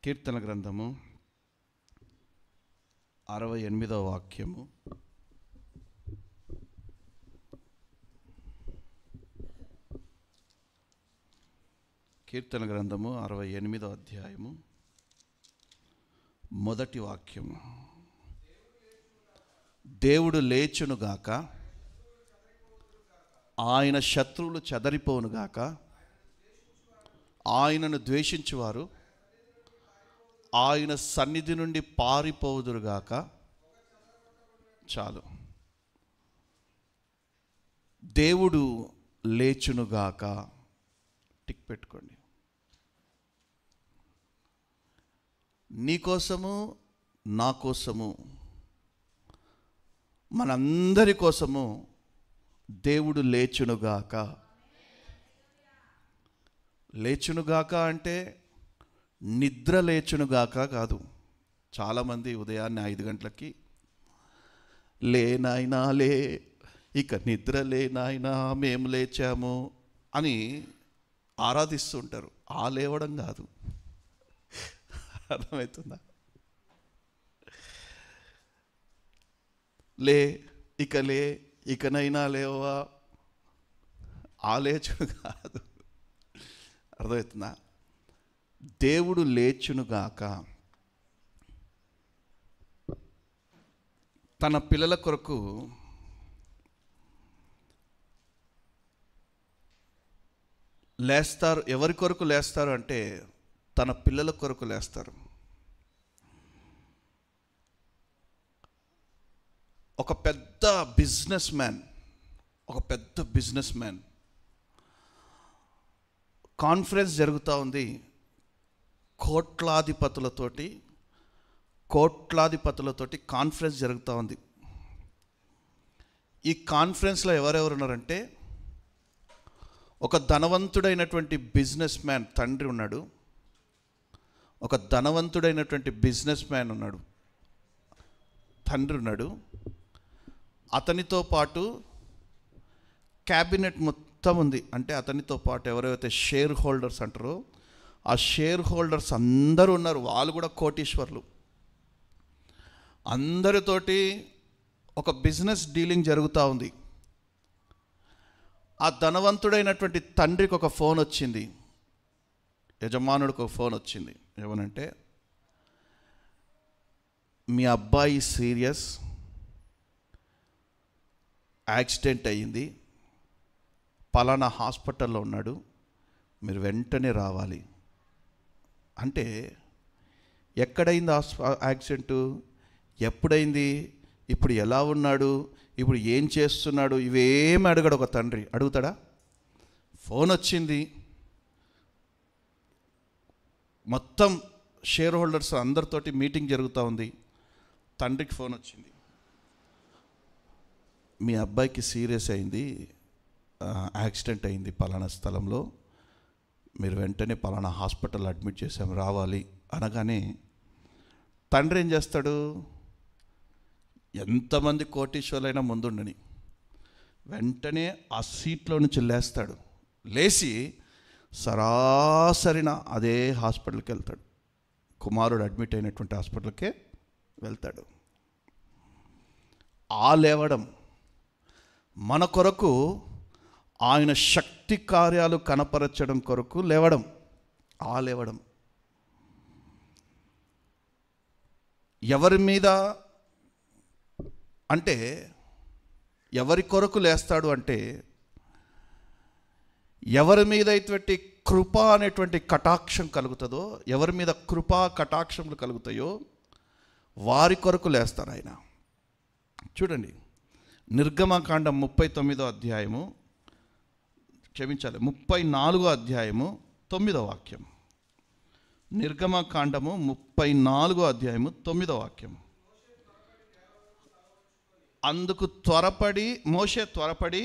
కీర్తన గ్రంథము 68వ వాక్యము. కీర్తన గ్రంథము 68వ అధ్యాయము మొదటి వాక్యము. దేవుడు లేచునుగాక, ఆయన శత్రువులు చెదరిపోనుగాక, ఆయనను ద్వేషించువారు ఆయన సన్నిధి నుండి పారిపోదురుగాక. చాలు. దేవుడు లేచునుగాక టిక్ పెట్టుకోండి. నీకోసము, నా కోసము, మనందరి కోసము దేవుడు లేచునుగాక. లేచునుగాక అంటే నిద్ర లేచునుగాక కాదు. చాలామంది ఉదయాన్నే 5 గంటలకి లే నాయనా లే, ఇక నిద్ర లే నాయనా మేము లేచాము అని ఆరాధిస్తుంటారు. ఆ లేవడం కాదు. అర్థమవుతుందా? లే ఇకనైనా లేవా, ఆ లేచును కాదు. అర్థమవుతుందా? దేవుడు లేచునుగాక. తన పిల్లల కొరకు లేస్తారు. ఎవరి కొరకు లేస్తారు అంటే తన పిల్లల కొరకు లేస్తారు. ఒక పెద్ద బిజినెస్ మ్యాన్ కాన్ఫరెన్స్ జరుగుతూ ఉంది. కోట్లాధిపతులతోటి కాన్ఫరెన్స్ జరుగుతూ ఉంది. ఈ కాన్ఫరెన్స్లో ఎవరెవరు ఉన్నారంటే ఒక ధనవంతుడైనటువంటి బిజినెస్ మ్యాన్ తండ్రి ఉన్నాడు, ఒక ధనవంతుడైనటువంటి బిజినెస్ మ్యాన్ ఉన్నాడు, తండ్రి ఉన్నాడు. అతనితో పాటు క్యాబినెట్ మొత్తం ఉంది. అంటే అతనితో పాటు ఎవరైతే షేర్ హోల్డర్స్ అంటారో ఆ షేర్ హోల్డర్స్ అందరూ ఉన్నారు. వాళ్ళు కూడా కోటీశ్వర్లు. అందరితోటి ఒక బిజినెస్ డీలింగ్ జరుగుతూ ఉంది. ఆ ధనవంతుడైనటువంటి తండ్రికి ఒక ఫోన్ వచ్చింది, యజమానుడికి ఒక ఫోన్ వచ్చింది. ఏమనంటే, మీ అబ్బాయి సీరియస్, యాక్సిడెంట్ అయ్యింది, పలానా హాస్పిటల్లో ఉన్నాడు, మీరు వెంటనే రావాలి. అంటే ఎక్కడైంది యాక్సిడెంటు, ఎప్పుడైంది, ఇప్పుడు ఎలా ఉన్నాడు, ఇప్పుడు ఏం చేస్తున్నాడు, ఇవేమి అడగడు ఒక తండ్రి. అడుగుతాడా? ఫోన్ వచ్చింది, మొత్తం షేర్ హోల్డర్స్ అందరితోటి మీటింగ్ జరుగుతూ ఉంది. తండ్రికి ఫోన్ వచ్చింది, మీ అబ్బాయికి సీరియస్ అయింది, యాక్సిడెంట్ అయింది పలానా స్థలంలో, మీరు వెంటనే పలానా హాస్పిటల్ అడ్మిట్ చేసాము, రావాలి అనగానే తండ్రి ఏం చేస్తాడు? ఎంతమంది కోటీశ్వరులైనా ముందుండని వెంటనే ఆ సీట్లో నుంచి లేస్తాడు. లేచి సరాసరిన అదే హాస్పిటల్కి వెళ్తాడు. కుమారుడు అడ్మిట్ అయినటువంటి హాస్పిటల్కే వెళ్తాడు. ఆ లేవడం మన కొరకు, ఆయన శక్తి కార్యాలు కనపరచడం కొరకు లేవడం. ఆ లేవడం ఎవరి మీద అంటే, ఎవరి కొరకు లేస్తాడు అంటే, ఎవరి మీద అయితే కృప అనేటువంటి కటాక్షం కలుగుతుందో, ఎవరి మీద కృపా కటాక్షములు కలుగుతాయో వారి కొరకు లేస్తారు ఆయన. చూడండి, నిర్గమకాండం 39వ అధ్యాయము, క్షమించాలి 34వ అధ్యాయము 9వ వాక్యం. నిర్గమకాండము 34వ అధ్యాయము 9వ వాక్యం. అందుకు మోషే త్వరపడి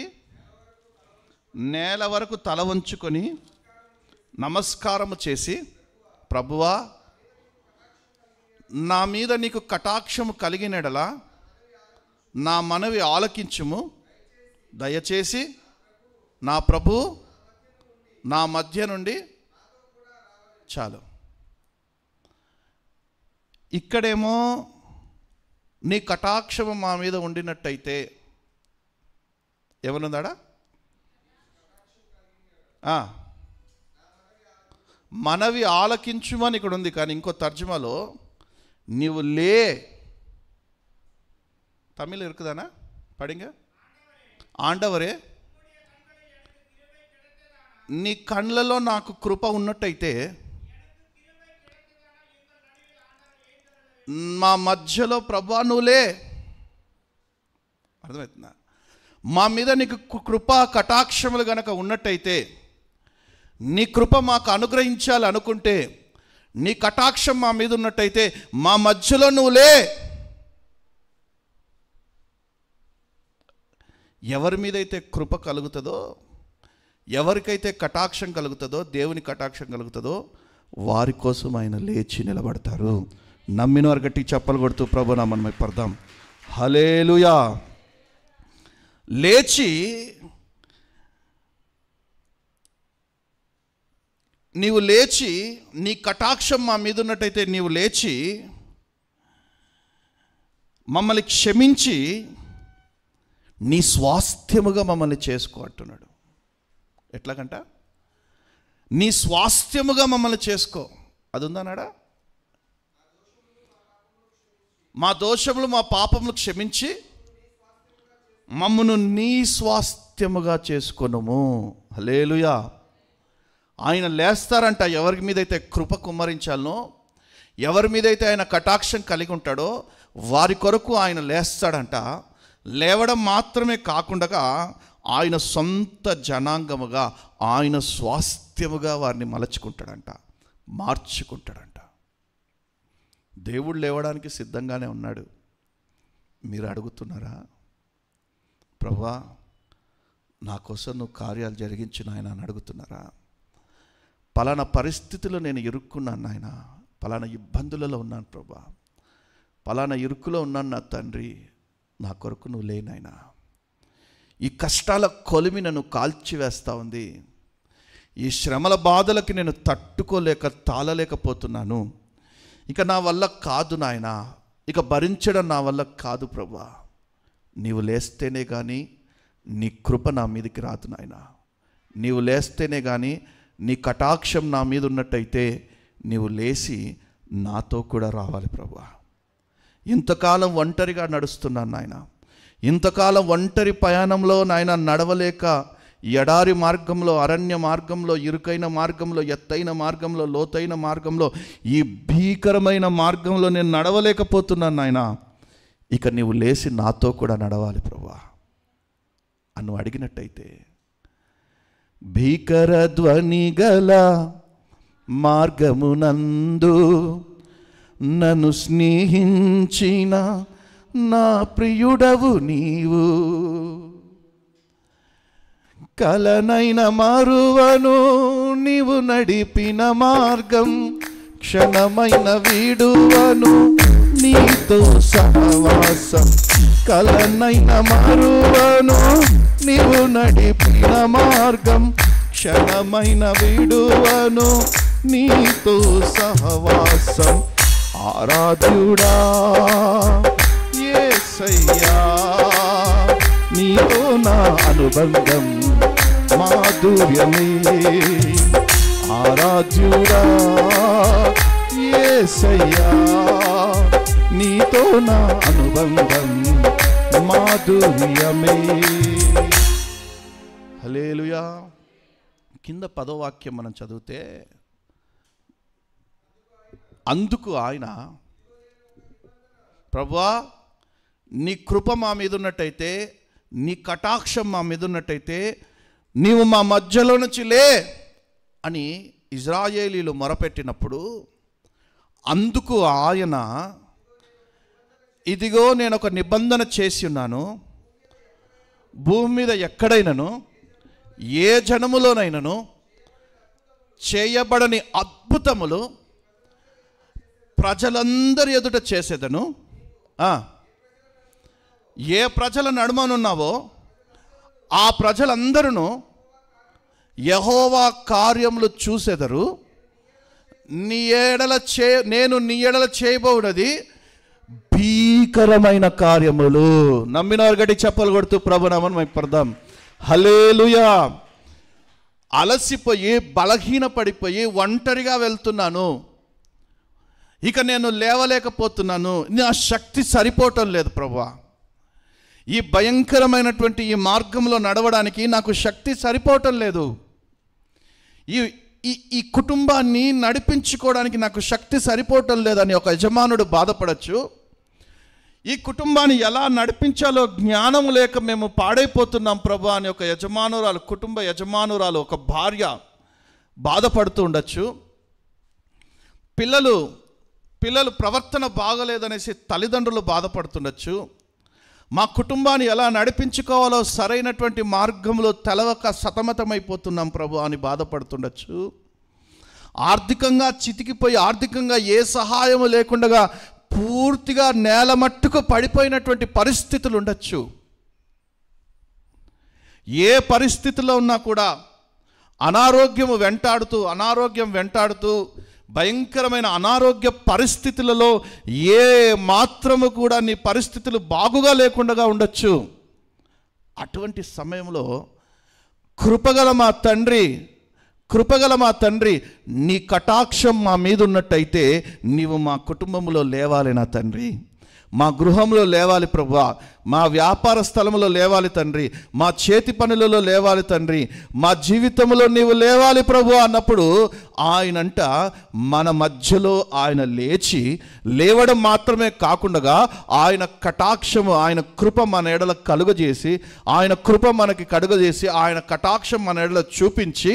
నేల వరకు తల వంచుకొని నమస్కారము చేసి, ప్రభువా, నా మీద నీకు కటాక్షము కలిగినడలా నా మనవి ఆలకించుము, దయచేసి నా ప్రభు నా మధ్య నుండి చాలు. ఇక్కడేమో నీ కటాక్షము మా మీద ఉండినట్టయితే ఏమనుందాడా? మనవి ఆలకించుమని ఇక్కడ ఉంది. కానీ ఇంకో తర్జుమాలో నీవు లే, తమిళ్ ఇరుకుదానా పడింగ, ఆండవరే నీ కళ్ళలో నాకు కృప ఉన్నట్టయితే మా మధ్యలో ప్రభువా నువ్వులే. అర్థమవుతుందా? మా మీద నీకు కృపా కటాక్షములు గనక ఉన్నట్టయితే, నీ కృప మాకు అనుగ్రహించాలి అనుకుంటే, నీ కటాక్షం మా మీద ఉన్నట్టయితే మా మధ్యలో నువ్వులే. ఎవరి మీదైతే కృప కలుగుతుందో, ఎవరికైతే కటాక్షం కలుగుతుందో, దేవుని కటాక్షం కలుగుతుందో వారి కోసం ఆయన లేచి నిలబడతారు. నమ్మిన వారు గట్టి చప్పలు కొడుతూ ప్రభు నామమున పడదాం. హల్లెలూయా. లేచి నీవు లేచి నీ కటాక్షం మా మీద ఉన్నట్టయితే నీవు లేచి మమ్మల్ని క్షమించి నీ స్వాస్థ్యముగా మమ్మల్ని చేసుకో అంటున్నాడు. ఎట్లాగంట? నీ స్వాస్థ్యముగా మమ్మల్ని చేసుకో. అది ఉందన్నాడా? మా దోషములు మా పాపములు క్షమించి మమ్మను నీ స్వాస్థ్యముగా చేసుకొనుము. హల్లెలూయా. ఆయన లేస్తారంట. ఎవరి మీదైతే కృప కుమ్మరించాలనో, ఎవరి మీదైతే ఆయన కటాక్షం కలిగి ఉంటాడో వారి కొరకు ఆయన లేస్తాడంట. లేవడం మాత్రమే కాకుండా ఆయన సొంత జనాంగముగా, ఆయన స్వాస్థ్యముగా వారిని మలచుకుంటాడంట, మార్చుకుంటాడంట. దేవుడు లేవడానికి సిద్ధంగానే ఉన్నాడు. మీరు అడుగుతున్నారా, ప్రభువా నా కోసం నువ్వు కార్యాలు జరిగించిన ఆయన అని అడుగుతున్నారా? పలానా పరిస్థితిలో నేను ఇరుక్కున్నాను నాయన, పలానా ఇబ్బందులలో ఉన్నాను ప్రభువా, పలానా ఇరుకులో ఉన్నాను నా తండ్రి, నా కొరకు నువ్వు లేనాయనా. ఈ కష్టాల కొలిమి నన్ను కాల్చివేస్తూ ఉంది. ఈ శ్రమల బాధలకి నేను తట్టుకోలేక తాళలేకపోతున్నాను. ఇక నా వల్ల కాదు నాయన, ఇక భరించడం నా వల్ల కాదు ప్రభువా. నీవు లేస్తేనే కానీ నీ కృప నా మీదకి రాదు నాయన. నీవు లేస్తేనే కానీ నీ కటాక్షం నా మీద ఉన్నట్టయితే నీవు లేచి నాతో కూడా రావాలి ప్రభువా. ఇంతకాలం ఒంటరిగా నడుస్తున్నాను నాయన, ఇంతకాలం ఒంటరి ప్రయాణంలో నాయన నడవలేక ఎడారి మార్గంలో, అరణ్య మార్గంలో, ఇరుకైన మార్గంలో, ఎత్తైన మార్గంలో, లోతైన మార్గంలో, ఈ భీకరమైన మార్గంలో నేను నడవలేకపోతున్నాను నాయన. ఇక నీవు లేచి నాతో కూడా నడవాలి ప్రభువా అని అడిగినట్టయితే, భీకర ధ్వని గల మార్గమునందు నన్ను స్నేహించిన నా ప్రియుడవు నీవు, కలనైన మరువను నీవు నడిపిన మార్గం, క్షణమైన వీడువను నీతో సహవాసం, కలనైన మరువను నీవు నడిపిన మార్గం, క్షణమైన వీడువను నీతో సహవాసం. ఆరాధ్యుడా యేసయ్యా, నీతో నా అనుబంధం మాధుర్యమే. ఆరాధ్యుడా యేసయ్యా, నీతో నా అనుబంధం మాధుర్యమే. హల్లెలూయా. కింద 10వ వాక్యం మనం చదివితే, అందుకు ఆయన, ప్రభువా నీ కృప మా మీద ఉన్నట్టయితే, నీ కటాక్షం మా మీద ఉన్నట్టయితే నీవు మా మధ్యలో నుంచి లే అని ఇజ్రాయేలీలు మొరపెట్టినప్పుడు, అందుకు ఆయన, ఇదిగో నేను ఒక నిబంధన చేసి ఉన్నాను, భూమి మీద ఎక్కడైనాను ఏ జనములోనైనాను చేయబడని అద్భుతములు ప్రజలందరి ఎదుట చేసేదను. ఏ ప్రజల నడుమనున్నావో ఆ ప్రజలందరూ యెహోవా కార్యములు చూసెదరు, నేను నీ ఎడల చేయబోనది భీకరమైన కార్యములు. నమ్మినవారు గట్టి చప్పలు కొడుతూ ప్రభునామమున మహిమపడదాం. హల్లెలూయా. అలసిపోయి బలహీనపడిపోయి ఒంటరిగా వెళ్తున్నాను, ఇక నేను లేవలేకపోతున్నాను, నా శక్తి సరిపోవటం లేదు ప్రభువా, ఈ భయంకరమైనటువంటి ఈ మార్గంలో నడవడానికి నాకు శక్తి సరిపోవటం లేదు, ఈ కుటుంబాన్ని నడిపించుకోవడానికి నాకు శక్తి సరిపోవటం లేదని ఒక యజమానుడు బాధపడచ్చు. ఈ కుటుంబాన్ని ఎలా నడిపించాలో జ్ఞానం లేక మేము పాడైపోతున్నాం ప్రభు అని ఒక యజమానురాలు, కుటుంబ యజమానురాలు, ఒక భార్య బాధపడుతూ ఉండొచ్చు. పిల్లలు ప్రవర్తన బాగలేదనేసి తల్లిదండ్రులు బాధపడుతుండొచ్చు. మా కుటుంబాన్ని ఎలా నడిపించుకోవాలో సరైనటువంటి మార్గంలో తెలవక సతమతమైపోతున్నాం ప్రభు అని బాధపడుతుండొచ్చు. ఆర్థికంగా చితికిపోయి, ఆర్థికంగా ఏ సహాయము లేకుండా పూర్తిగా నేల మట్టుకు పడిపోయినటువంటి పరిస్థితులు ఉండొచ్చు. ఏ పరిస్థితిలో ఉన్నా కూడా అనారోగ్యం వెంటాడుతూ భయంకరమైన అనారోగ్య పరిస్థితులలో ఏ మాత్రము కూడా నీ పరిస్థితులు బాగుగా లేకుండా ఉండొచ్చు. అటువంటి సమయంలో కృపగల మా తండ్రి నీ కటాక్షం మా మీద ఉన్నట్టయితే నీవు మా కుటుంబంలో లేవాలి నా తండ్రి, మా గృహంలో లేవాలి ప్రభువా, మా వ్యాపార స్థలంలో లేవాలి తండ్రి, మా చేతి పనులలో లేవాలి తండ్రి, మా జీవితంలో నీవు లేవాలి ప్రభువా అన్నప్పుడు ఆయనంట మన మధ్యలో ఆయన లేచి లేవడం మాత్రమే కాకుండా ఆయన కటాక్షము, ఆయన కృప మన ఎడల కలుగజేసి, ఆయన కృప మనకి కలుగజేసి, ఆయన కటాక్షం మన ఎడల చూపించి,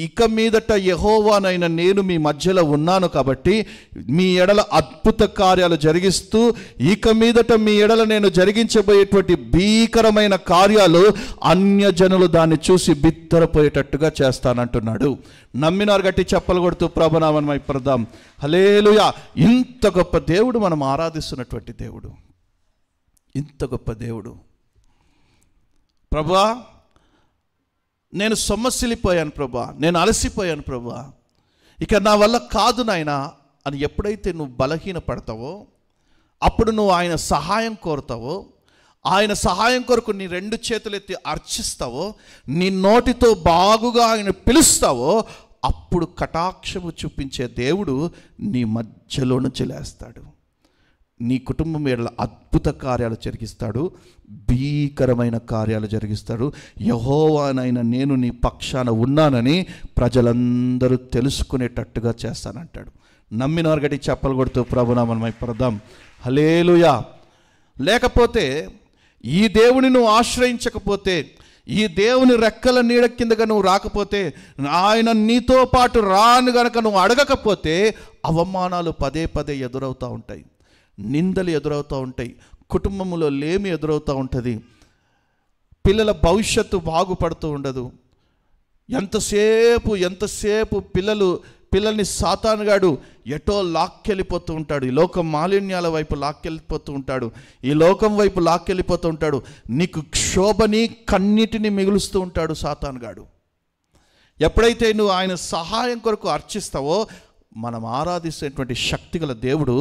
ఇక మీదట యెహోవానైన నేను మీ మధ్యలో ఉన్నాను కాబట్టి మీ ఎడల అద్భుత కార్యాలు జరిగిస్తూ, ఇక మీదట మీ ఎడల నేను జరిగించబోయేటువంటి భీకరమైన కార్యాలు అన్యజనులు దాన్ని చూసి బిత్తరపోయేటట్టుగా చేస్తానంటున్నాడు. నమ్మినారు గట్టి చప్పలు కొడుతూ ప్రభునామమున మహిమపడదాం. హల్లెలూయా. ఇంత గొప్ప దేవుడు మనం ఆరాధిస్తున్నటువంటి దేవుడు, ఇంత గొప్ప దేవుడు. ప్రభువా, నేను సొమ్మసిల్లిపోయాను ప్రభా, నేను అలసిపోయాను ప్రభా, ఇక నా వల్ల కాదు నాయనా అని ఎప్పుడైతే నువ్వు బలహీన పడతావో అప్పుడు నువ్వు ఆయన సహాయం కోరుతావో, ఆయన సహాయం కొరకు నీ రెండు చేతులెత్తి అర్చిస్తావో, నీ నోటితో బాగుగా ఆయన పిలుస్తావో, అప్పుడు కటాక్షము చూపించే దేవుడు నీ మధ్యలో నుంచి లేస్తాడు. నీ కుటుంబం ఎడల అద్భుత కార్యాలు జరిగిస్తాడు, భీకరమైన కార్యాలు జరిగిస్తాడు. యెహోవానైన నేను నీ పక్షాన ఉన్నానని ప్రజలందరూ తెలుసుకునేటట్టుగా చేస్తానంటాడు. నమ్మినవారు గట్టి చప్పలు కొడుతూ ప్రభునామమున మహిమపడదాం. హల్లెలూయా. లేకపోతే ఈ దేవుని నువ్వు ఆశ్రయించకపోతే, ఈ దేవుని రెక్కల నీడ కిందగా నువ్వు రాకపోతే, ఆయన నీతో పాటు రాను గనక నువ్వు అడగకపోతే అవమానాలు పదే పదే ఎదురవుతూ ఉంటాయి, నిందలు ఎదురవుతూ ఉంటాయి, కుటుంబంలో లేమి ఎదురవుతూ ఉంటుంది, పిల్లల భవిష్యత్తు బాగుపడుతూ ఉండదు. ఎంతసేపు పిల్లల్ని సాతానుగాడు ఎటో లాక్కెళ్ళిపోతూ ఉంటాడు, ఈ లోకం మాలిన్యాల వైపు లాక్కెళ్ళిపోతూ ఉంటాడు, ఈ లోకం వైపు లాక్కెళ్ళిపోతూ ఉంటాడు. నీకు క్షోభని కన్నిటిని మిగులుస్తూ ఉంటాడు సాతానుగాడు. ఎప్పుడైతే నువ్వు ఆయన సహాయం కొరకు అర్చిస్తావో మనం ఆరాధిస్తున్నటువంటి శక్తిగల దేవుడు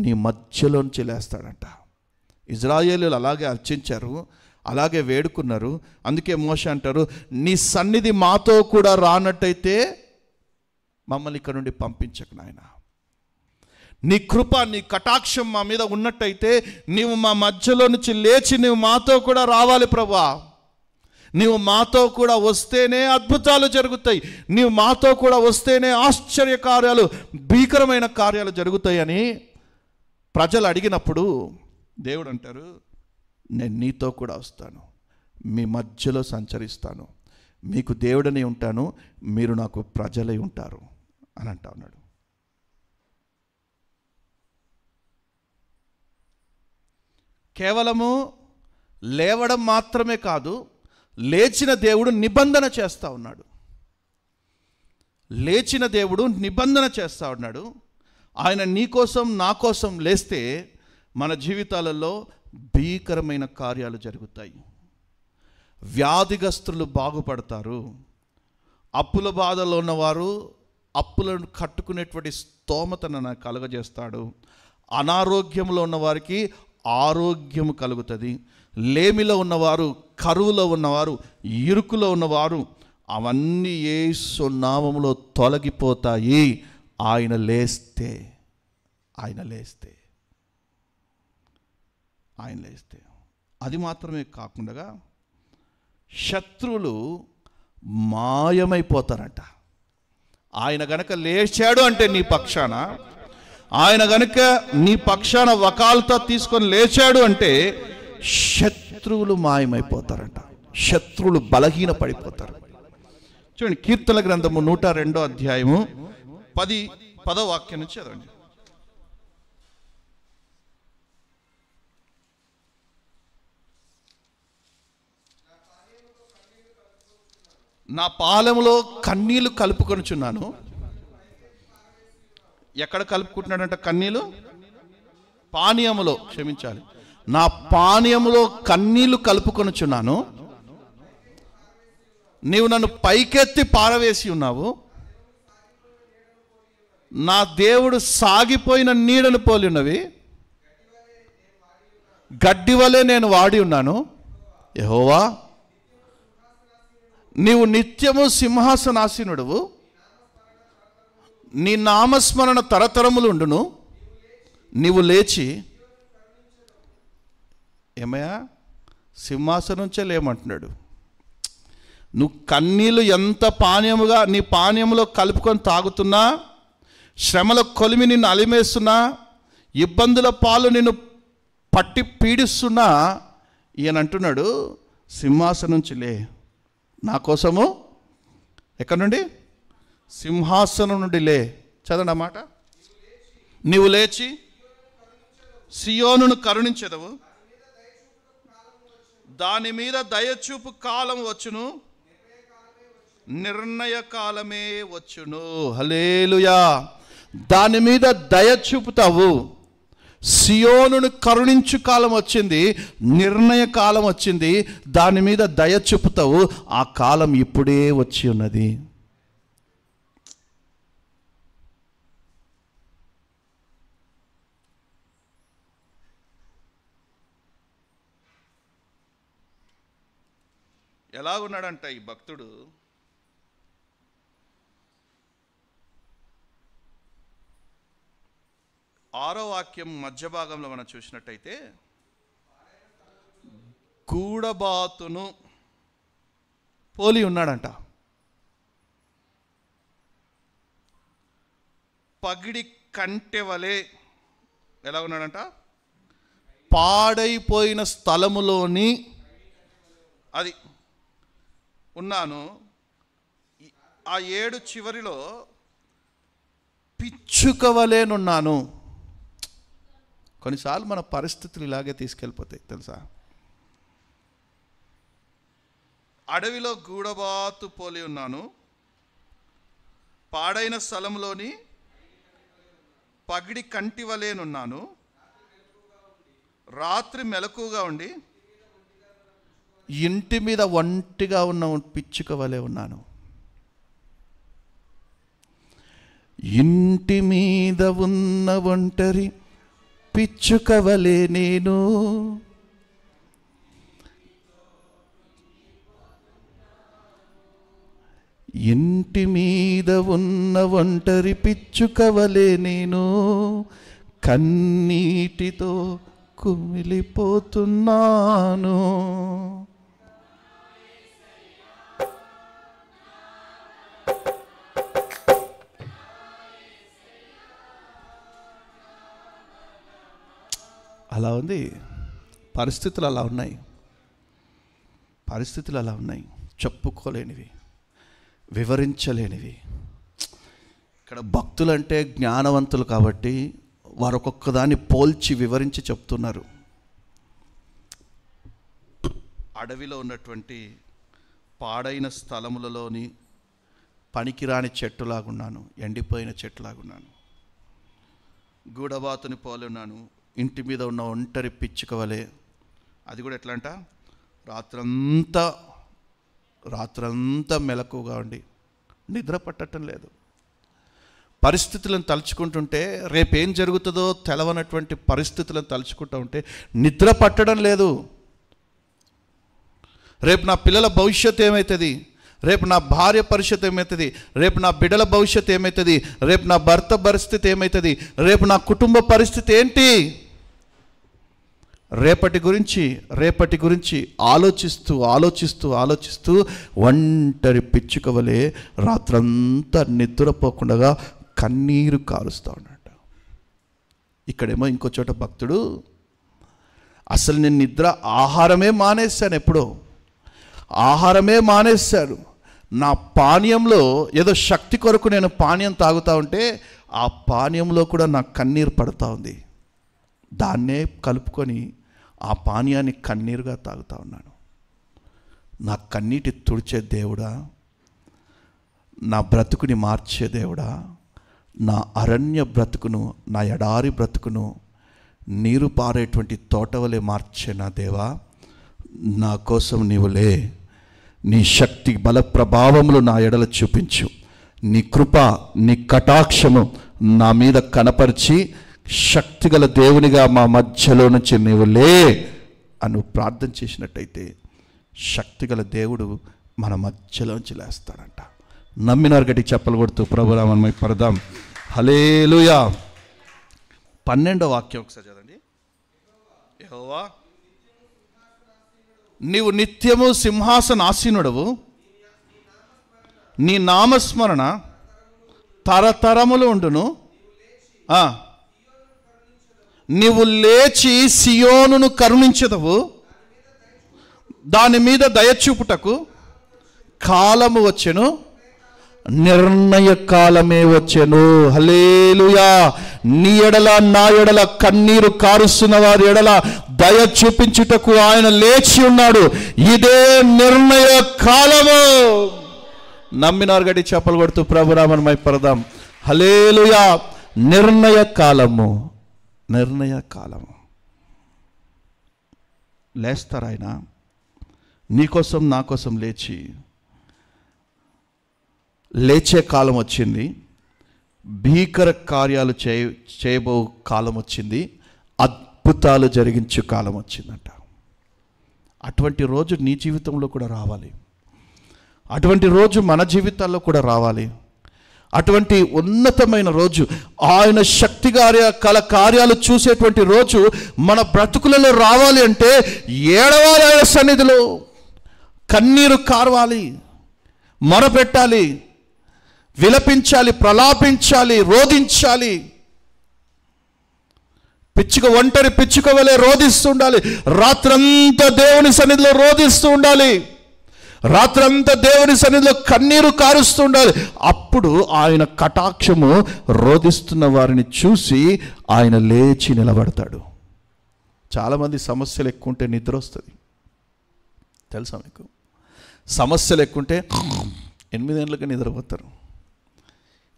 నీ మధ్యలోంచి లేస్తాడంట. ఇజ్రాయేలీలు అలాగే అర్చించారు, అలాగే వేడుకున్నారు. అందుకే మోషే అంటారు, నీ సన్నిధి మాతో కూడా రానట్టయితే మమ్మల్ని ఇక్కడ నుండి పంపించకు నాయన, నీ కృప నీ కటాక్షం మా మీద ఉన్నట్టయితే నీవు మా మధ్యలో నుంచి లేచి నీవు మాతో కూడా రావాలి ప్రభువా, నీవు మాతో కూడా వస్తేనే అద్భుతాలు జరుగుతాయి, నీవు మాతో కూడా వస్తేనే ఆశ్చర్య కార్యాలు, భీకరమైన కార్యాలు జరుగుతాయని ప్రజలు అడిగినప్పుడు దేవుడు అంటారు, నేను నీతో కూడా వస్తాను, మీ మధ్యలో సంచరిస్తాను, మీకు దేవుడని ఉంటాను, మీరు నాకు ప్రజలై ఉంటారు అని అంటా ఉన్నాడు. కేవలము లేవడం మాత్రమే కాదు, లేచిన దేవుడు నిబంధన చేస్తూ ఉన్నాడు. లేచిన దేవుడు నిబంధన చేస్తూ ఉన్నాడు. ఆయన నీ కోసం నా కోసం లేస్తే మన జీవితాలలో భీకరమైన కార్యాలు జరుగుతాయి. వ్యాధిగ్రస్తులు బాగుపడతారు, అప్పుల బాధలో ఉన్నవారు అప్పులను కట్టుకునేటువంటి స్తోమతను నాకు కలుగజేస్తాడు. అనారోగ్యంలో ఉన్నవారికి ఆరోగ్యము కలుగుతుంది. లేమిలో ఉన్నవారు, కరువులో ఉన్నవారు, ఇరుకులో ఉన్నవారు, అవన్నీ యేసు నామములో తొలగిపోతాయి. ఆయన లేస్తే అది మాత్రమే కాకుండా శత్రువులు మాయమైపోతారంట. ఆయన గనక లేచాడు అంటే నీ పక్షాన, ఆయన గనక నీ పక్షాన వకాల్తా తీసుకొని లేచాడు అంటే శత్రువులు మాయమైపోతారంట. శత్రువులు బలహీన పడిపోతారు. చూడండి, కీర్తన గ్రంథము 102వ అధ్యాయము 10వ వాక్యం నుంచి చదవండి. నా పాలెములో కన్నీళ్లు కలుపుకొనుచున్నాను. ఎక్కడ కలుపుకుంటున్నాడంట కన్నీళ్ళు? పానీయములో, క్షమించాలి, నా పానీయములో కన్నీళ్లు కలుపుకొనుచున్నాను. నీవు నన్ను పైకెత్తి పారవేసి ఉన్నావు. నా దేవుడు సాగిపోయిన నీడను పోలి ఉన్నవి. గడ్డి వలె నేను వాడి ఉన్నాను. యెహోవా, నీవు నిత్యము సింహాసనాసీనుడువు. నీ నామస్మరణ తరతరములుండును. నీవు లేచి, ఏమయ్యా, సింహాసనం నుంచే లేమంటున్నాడు. నువ్వు కన్నీళ్ళు ఎంత పానీయముగా నీ పానీయంలో కలుపుకొని తాగుతున్నా, శ్రమల కొలిమి నిన్ను అలిమేస్తున్నా, ఇబ్బందుల పాలు నిన్ను పట్టి పీడిస్తున్నా, ఈయన అంటున్నాడు, సింహాసనం నుంచి లే, నా కోసము. ఎక్కడి నుండి? సింహాసనం నుండి లే. చదవండి అన్నమాట. నీవు లేచి సియోనును కరుణించెదవు, దాని మీద దయచూపు కాలం వచ్చును, నిర్ణయ కాలమే వచ్చును. హల్లెలూయా. దాని మీద దయ చూపుతావు. సియోనును కరుణించు కాలం వచ్చింది, నిర్ణయ కాలం వచ్చింది, దాని మీద దయ చూపుతావు. ఆ కాలం ఇప్పుడే వచ్చి ఉన్నది. ఎలాగున్నాడంట ఈ భక్తుడు? 6వ వాక్యం మధ్య భాగంలో మనం చూసినట్టయితే, గూడబాతును పోలి ఉన్నాడంట. పగిడి కంటె వలె ఎలా ఉన్నాడంట? పాడైపోయిన స్థలములోని అది ఉన్నాను. ఆ 7 చివరిలో పిచ్చుక వలెనున్నాను. కొన్నిసార్లు మన పరిస్థితులు ఇలాగే తీసుకెళ్ళిపోతాయి తెలుసా. అడవిలో గూడబాతు పోలి ఉన్నాను, పాడైన స్థలంలోని పగిడి కంటి వలెనున్నాను, రాత్రి మెలకుగా ఉండి ఇంటి మీద ఒంటిగా ఉన్న పిచ్చుక వలె ఉన్నాను. ఇంటి మీద ఉన్న ఒంటరి పిచ్చుక వలె నేను, ఇంటి మీద ఉన్న ఒంటరి పిచ్చుక వలె నేను, కన్నీటితో కుమిలిపోతున్నాను. అలా ఉంది. పరిస్థితులు అలా ఉన్నాయి. పరిస్థితులు అలా ఉన్నాయి, చెప్పుకోలేనివి, వివరించలేనివి. ఇక్కడ భక్తులంటే జ్ఞానవంతులు కాబట్టి వారు ఒక్కొక్కదాన్ని పోల్చి వివరించి చెప్తున్నారు. అడవిలో ఉన్నటువంటి పాడైన స్థలములలోని పనికిరాని చెట్టులాగున్నాను, ఎండిపోయిన చెట్టులాగున్నాను. గూడబాతుని పోలి ఉన్నాను, ఇంటి మీద ఉన్న ఒంటరి పిచ్చుక వలె. అది కూడా ఎట్లా అంట? రాత్రంతా మెలకుగా ఉండి నిద్ర పట్టడం లేదు. పరిస్థితులను తలుచుకుంటుంటే రేపేం జరుగుతుందో తెలవనటువంటి పరిస్థితులను తలుచుకుంటూ ఉంటే నిద్ర పట్టడం లేదు. రేపు నా పిల్లల భవిష్యత్తు ఏమవుతుంది, రేపు నా భార్య పరిస్థితి ఏమవుతుంది, రేపు నా బిడ్డల భవిష్యత్తు ఏమవుతుంది, రేపు నా భర్త పరిస్థితి ఏమవుతుంది, రేపు నా కుటుంబ పరిస్థితి ఏంటి, రేపటి గురించి ఆలోచిస్తూ ఒంటరి పిచ్చుక వలె రాత్రంతా నిద్రపోకుండా కన్నీరు కారుస్తూ ఉన్నాడు. ఇక్కడేమో ఇంకో చోట భక్తుడు, అసలు నేను నిద్ర ఆహారమే మానేశాను, ఎప్పుడో ఆహారమే మానేశాను, నా పానీయంలో ఏదో శక్తి కొరకు నేను పానీయం తాగుతూ ఉంటే ఆ పానీయంలో కూడా నా కన్నీరు పడుతూ ఉంది, దాన్నే కలుపుకొని ఆ పానీయాన్ని కన్నీరుగా తాగుతూ ఉన్నాను. నా కన్నీటి తుడిచే దేవుడా, నా బ్రతుకుని మార్చే దేవుడా, నా అరణ్య బ్రతుకును, నా ఎడారి బ్రతుకును నీరు పారేటువంటి తోటవలే మార్చే నా దేవా, నా కోసం నీవులే, నీ శక్తి బల ప్రభావములు నా ఎడల చూపించు, నీ కృప నీ కటాక్షము నా మీద కనపరిచి శక్తిగల దేవునిగా మా మధ్యలో నుంచి నీవులే అని ప్రార్థన చేసినట్టయితే శక్తిగల దేవుడు మన మధ్యలోంచి లేస్తాడంట. నమ్మినారు గట్టి చెప్పలు కొడుతూ ప్రభునామమై పరదాం. హల్లెలూయా. 12వ వాక్యం ఒకసారి చదవండి. యెహోవా నీవు నిత్యము సింహాసనాసీనుడవు, నీ నామస్మరణ తరతరములు ఉండును. నీవు లేచి సియోనును కరుణించదవు, దాని మీద దయచూపుటకు కాలము వచ్చెను, నిర్ణయ కాలమే వచ్చెను. హల్లెలూయా. నీ ఎడల నా ఎడల కన్నీరు కారుస్తున్న వారి ఎడల దయ చూపించుటకు ఆయన లేచి ఉన్నాడు. ఇదే నిర్ణయ కాలము. నమ్మినారు గడి చెప్పలు కొడుతూ ప్రభునామమై పరదాం. హల్లెలూయా. నిర్ణయ కాలము, నిర్ణయ కాలము. లేస్తారు ఆయన నీకోసం నా కోసం లేచే కాలం వచ్చింది. భీకర కార్యాలు చేయబో కాలం వచ్చింది. అద్భుతాలు జరిగించే కాలం వచ్చిందంట. అటువంటి రోజు నీ జీవితంలో కూడా రావాలి. అటువంటి రోజు మన జీవితాల్లో కూడా రావాలి. అటువంటి ఉన్నతమైన రోజు, ఆయన శక్తి కార్యాలు చూసేటువంటి రోజు మన బ్రతుకులలో రావాలి అంటే ఏడవాలి, ఆయన సన్నిధిలో కన్నీరు కార్వాలి, మొరపెట్టాలి, విలపించాలి, ప్రలాపించాలి, రోధించాలి. ఒంటరి పిచ్చుక వలె రోధిస్తూ ఉండాలి. రాత్రంతా దేవుని సన్నిధిలో రోధిస్తూ ఉండాలి. రాత్రంతా దేవుని సన్నిధిలో కన్నీరు కారుస్తూ ఉండాలి. అప్పుడు ఆయన కటాక్షము రోధిస్తున్న వారిని చూసి ఆయన లేచి నిలబడతాడు. చాలామంది సమస్యలు ఎక్కువ ఉంటే నిద్ర వస్తుంది, తెలుసా మీకు? సమస్యలు ఎక్కువ ఉంటే 8 గంటలకి నిద్రపోతారు.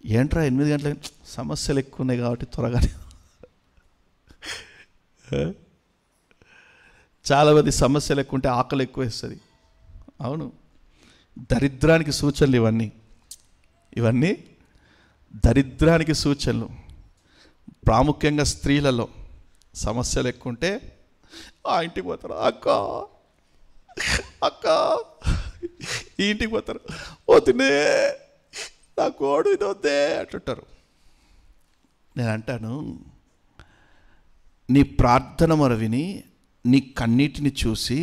ఏంట్రా 8 గంటలకి? సమస్యలు ఎక్కువ ఉన్నాయి కాబట్టి త్వరగానే. చాలామంది సమస్యలు ఎక్కువ ఉంటే ఆకలి ఎక్కువ వేస్తుంది. అవును, దరిద్రానికి సూచనలు ఇవన్నీ దరిద్రానికి సూచనలు. ప్రాముఖ్యంగా స్త్రీలలో సమస్యలు ఎక్కువ ఉంటే ఆ ఇంటికి పోతారు, అక్క ఈ ఇంటికి పోతారు, వదినే నా కోడు ఇది వద్దే అంటుంటారు. నేను అంటాను, నీ ప్రార్థన మొర విని, నీ కన్నీటిని చూసి,